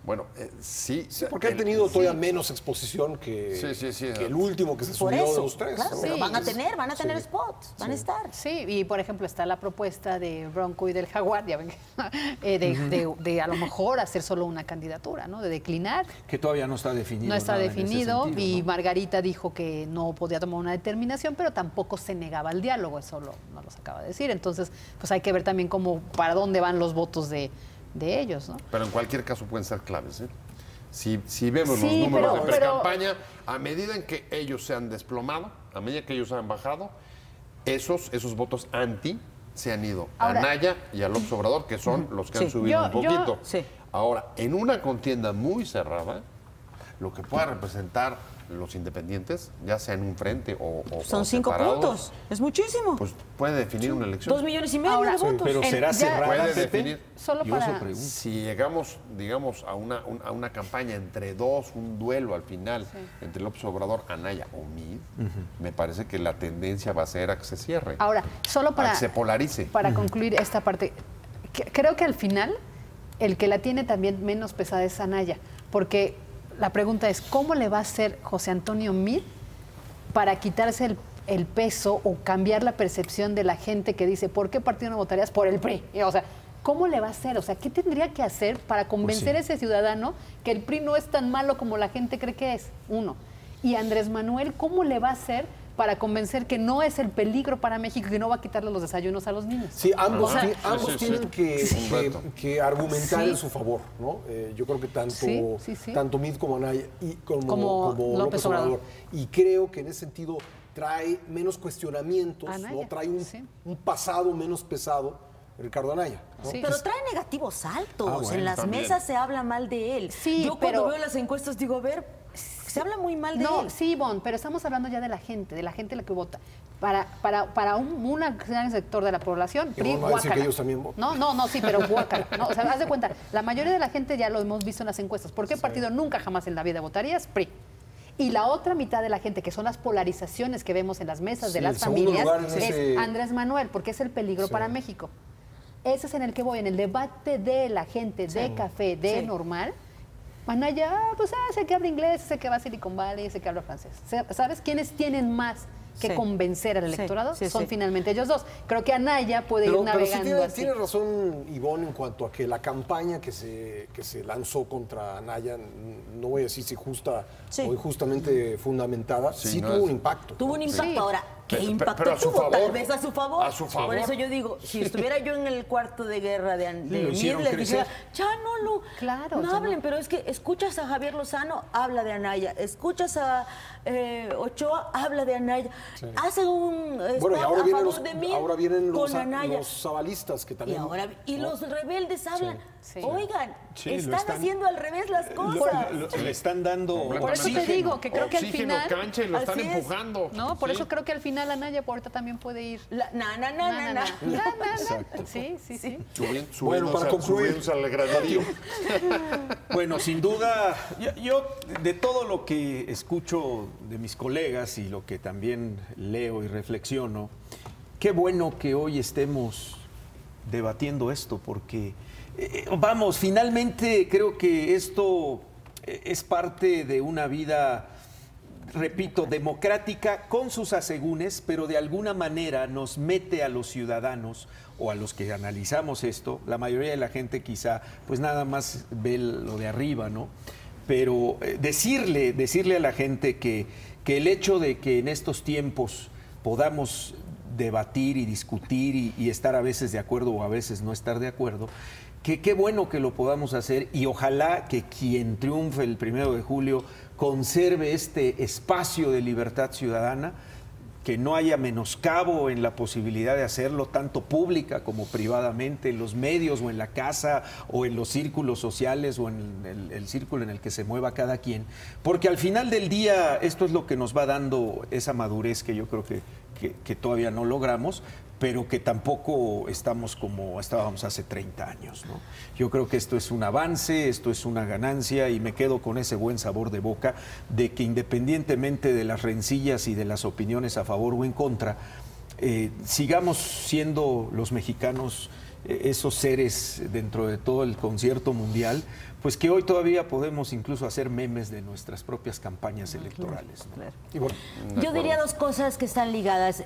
Bueno, sí. Porque han tenido todavía menos exposición que, Sí. que el último que se Por subió de eso, los tres. claro, ¿no? pero Sí. van a tener spots, van a estar. Sí, y por ejemplo está la propuesta de Bronco y del Jaguar, ya ven, de a lo mejor hacer solo una candidatura, ¿no? De declinar. Que todavía no está definido. No está nada en ese definido sentido, y ¿no? Margarita dijo que no podía tomar una determinación, pero tampoco se negaba al diálogo, eso no los acaba de decir. Entonces, pues hay que ver también cómo, para dónde van los votos de ellos, ¿no? Pero en cualquier caso pueden ser claves, ¿eh? Si vemos los Sí, números pero- de pre-campaña, a medida en que ellos se han desplomado, a medida que ellos han bajado, esos votos anti se han ido Ahora- a Naya y a López Obrador, que son los que han Sí. subido un poquito. sí. Ahora, en una contienda muy cerrada, lo que pueda representar los independientes, ya sea en un frente o Son 5 separados, puntos, es muchísimo. pues puede definir una elección. 2,5 millones Ahora, de votos. Pero En- será ya- cerrada, Puede Pepe? definir. Solo Yo para- eso pregunto. Si llegamos, digamos, a una campaña entre dos, un duelo al final entre López Obrador, Anaya o Mid, me parece que la tendencia va a ser a que se cierre, Ahora, solo a para, que se polarice. para concluir esta parte, creo que al final el que la tiene también menos pesada es Anaya, porque la pregunta es, ¿cómo le va a hacer José Antonio Meade para quitarse el peso o cambiar la percepción de la gente que dice, ¿por qué partido no votarías? Por el PRI. O sea, ¿cómo le va a hacer? O sea, ¿qué tendría que hacer para convencer a ese ciudadano que el PRI no es tan malo como la gente cree que es? Uno. Y Andrés Manuel, ¿cómo le va a hacer para convencer que no es el peligro para México y que no va a quitarle los desayunos a los niños. Sí, ambos, sí, tienen que argumentar en su favor, ¿no? Yo creo que tanto Mid como Anaya como López Obrador. Y creo que en ese sentido trae menos cuestionamientos, Anaya, ¿no? Trae un pasado menos pesado, Ricardo Anaya, ¿no? Sí. Pero trae negativos altos. bueno, en las también. mesas se habla mal de él. Sí, yo pero- cuando veo las encuestas digo, a ver, se habla muy mal de No, él. sí, Ivonne, pero estamos hablando ya de la gente la que vota. Para un gran sector de la población, Y PRI, no va a decir guácala. que ellos también votan. No, sí, pero guácala. No, o sea, haz de cuenta, la mayoría de la gente ya lo hemos visto en las encuestas. ¿Por qué partido nunca jamás en la vida votarías? PRI. Y la otra mitad de la gente, que son las polarizaciones que vemos en las mesas de Sí, las el segundo familias, lugar en es ese- Andrés Manuel, porque es el peligro para México. Ese es en el que voy, en el debate de la gente de café, de normal. Anaya, pues ese que habla inglés, ese que va a Silicon Valley, ese que habla francés. ¿Sabes quiénes tienen más que Sí. convencer al Sí, electorado? sí, Son sí. finalmente ellos dos. Creo que Anaya puede ir Pero sí navegando así. tiene razón Ivonne en cuanto a que la campaña que se lanzó contra Anaya, no voy a decir si justa Sí. o injustamente fundamentada, sí no tuvo es- un impacto. Tuvo un impacto. Sí. Ahora, ¿qué Pero- impacto pero a su tuvo? Tal favor. vez a su favor. A su favor. Por eso yo digo, si estuviera yo en el cuarto de guerra de lo hicieron Mid, les dijera, crecer. ya no lo, Claro, no ya no. hablen, pero es que escuchas a Javier Lozano, habla de Anaya, escuchas a Ochoa, habla de Anaya, hace un Bueno, y spot ahora a vienen favor de Mid ahora vienen con Anaya. los zabalistas que también. Y los rebeldes hablan. Sí. Oigan, Sí, lo están están- haciendo al revés las cosas. Le están dando Por eso te oxígeno. digo que creo que al Oxígeno, final... cancha y lo están Así es. empujando. No, por eso creo que al final Anaya ahorita también puede ir. Sí. Bueno, para concluir. Subiéndose al gradillo. Bueno, sin duda, yo de todo lo que escucho de mis colegas y lo que también leo y reflexiono, qué bueno que hoy estemos debatiendo esto, porque, vamos, finalmente creo que esto es parte de una vida, repito, democrática con sus asegúnes, pero de alguna manera nos mete a los ciudadanos o a los que analizamos esto, la mayoría de la gente quizá pues nada más ve lo de arriba, ¿no? Pero decirle a la gente que el hecho de que en estos tiempos podamos debatir y discutir y estar a veces de acuerdo o a veces no estar de acuerdo, que qué bueno que lo podamos hacer y ojalá que quien triunfe el 1 de julio conserve este espacio de libertad ciudadana, que no haya menoscabo en la posibilidad de hacerlo, tanto pública como privadamente, en los medios o en la casa o en los círculos sociales o en el círculo en el que se mueva cada quien, porque al final del día esto es lo que nos va dando esa madurez que yo creo que todavía no logramos, pero que tampoco estamos como estábamos hace 30 años, ¿no? Yo creo que esto es un avance, esto es una ganancia y me quedo con ese buen sabor de boca de que independientemente de las rencillas y de las opiniones a favor o en contra, sigamos siendo los mexicanos esos seres dentro de todo el concierto mundial, pues que hoy todavía podemos incluso hacer memes de nuestras propias campañas electorales, ¿no? Y bueno, Yo diría dos cosas que están ligadas.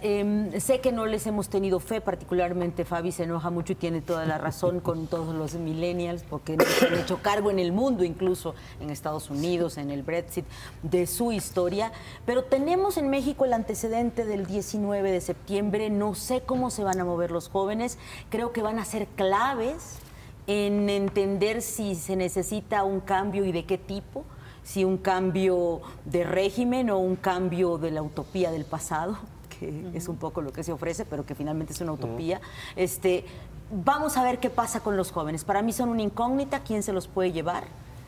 Sé que no les hemos tenido fe, particularmente Fabi se enoja mucho y tiene toda la razón con todos los millennials, porque no se han hecho cargo en el mundo, incluso en Estados Unidos, en el Brexit, de su historia. Pero tenemos en México el antecedente del 19 de septiembre. No sé cómo se van a mover los jóvenes. Creo que van a ser claves en entender si se necesita un cambio y de qué tipo, si un cambio de régimen o un cambio de la utopía del pasado, que es un poco lo que se ofrece, pero que finalmente es una utopía. Vamos a ver qué pasa con los jóvenes. Para mí son una incógnita, ¿quién se los puede llevar?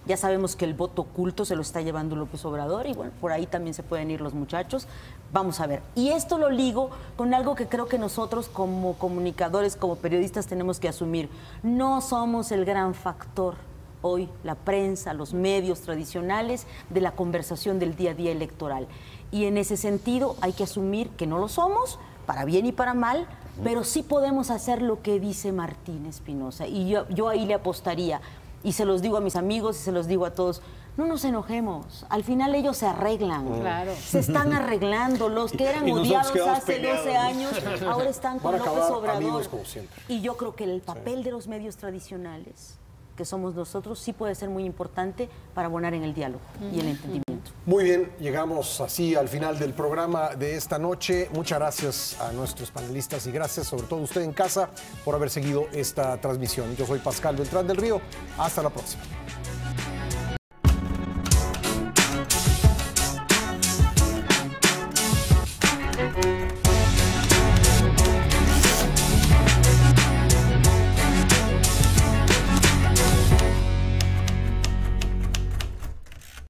Ya sabemos que el voto oculto se lo está llevando López Obrador y bueno, por ahí también se pueden ir los muchachos. Vamos a ver. Y esto lo ligo con algo que creo que nosotros como comunicadores, como periodistas tenemos que asumir. No somos el gran factor hoy, la prensa, los medios tradicionales, de la conversación del día a día electoral. Y en ese sentido hay que asumir que no lo somos, para bien y para mal, pero sí podemos hacer lo que dice Martín Espinosa. Y yo ahí le apostaría. Y se los digo a mis amigos y se los digo a todos, no nos enojemos, al final ellos se arreglan, Claro. se están arreglando, los que eran Y nosotros odiados quedamos hace 12 peleados. años, ahora están con Van a López acabar Obrador. amigos como siempre. Y yo creo que el papel de los medios tradicionales que somos nosotros, sí puede ser muy importante para abonar en el diálogo y el entendimiento. Muy bien, llegamos así al final del programa de esta noche. Muchas gracias a nuestros panelistas y gracias sobre todo a usted en casa por haber seguido esta transmisión. Yo soy Pascal Beltrán del Río. Hasta la próxima.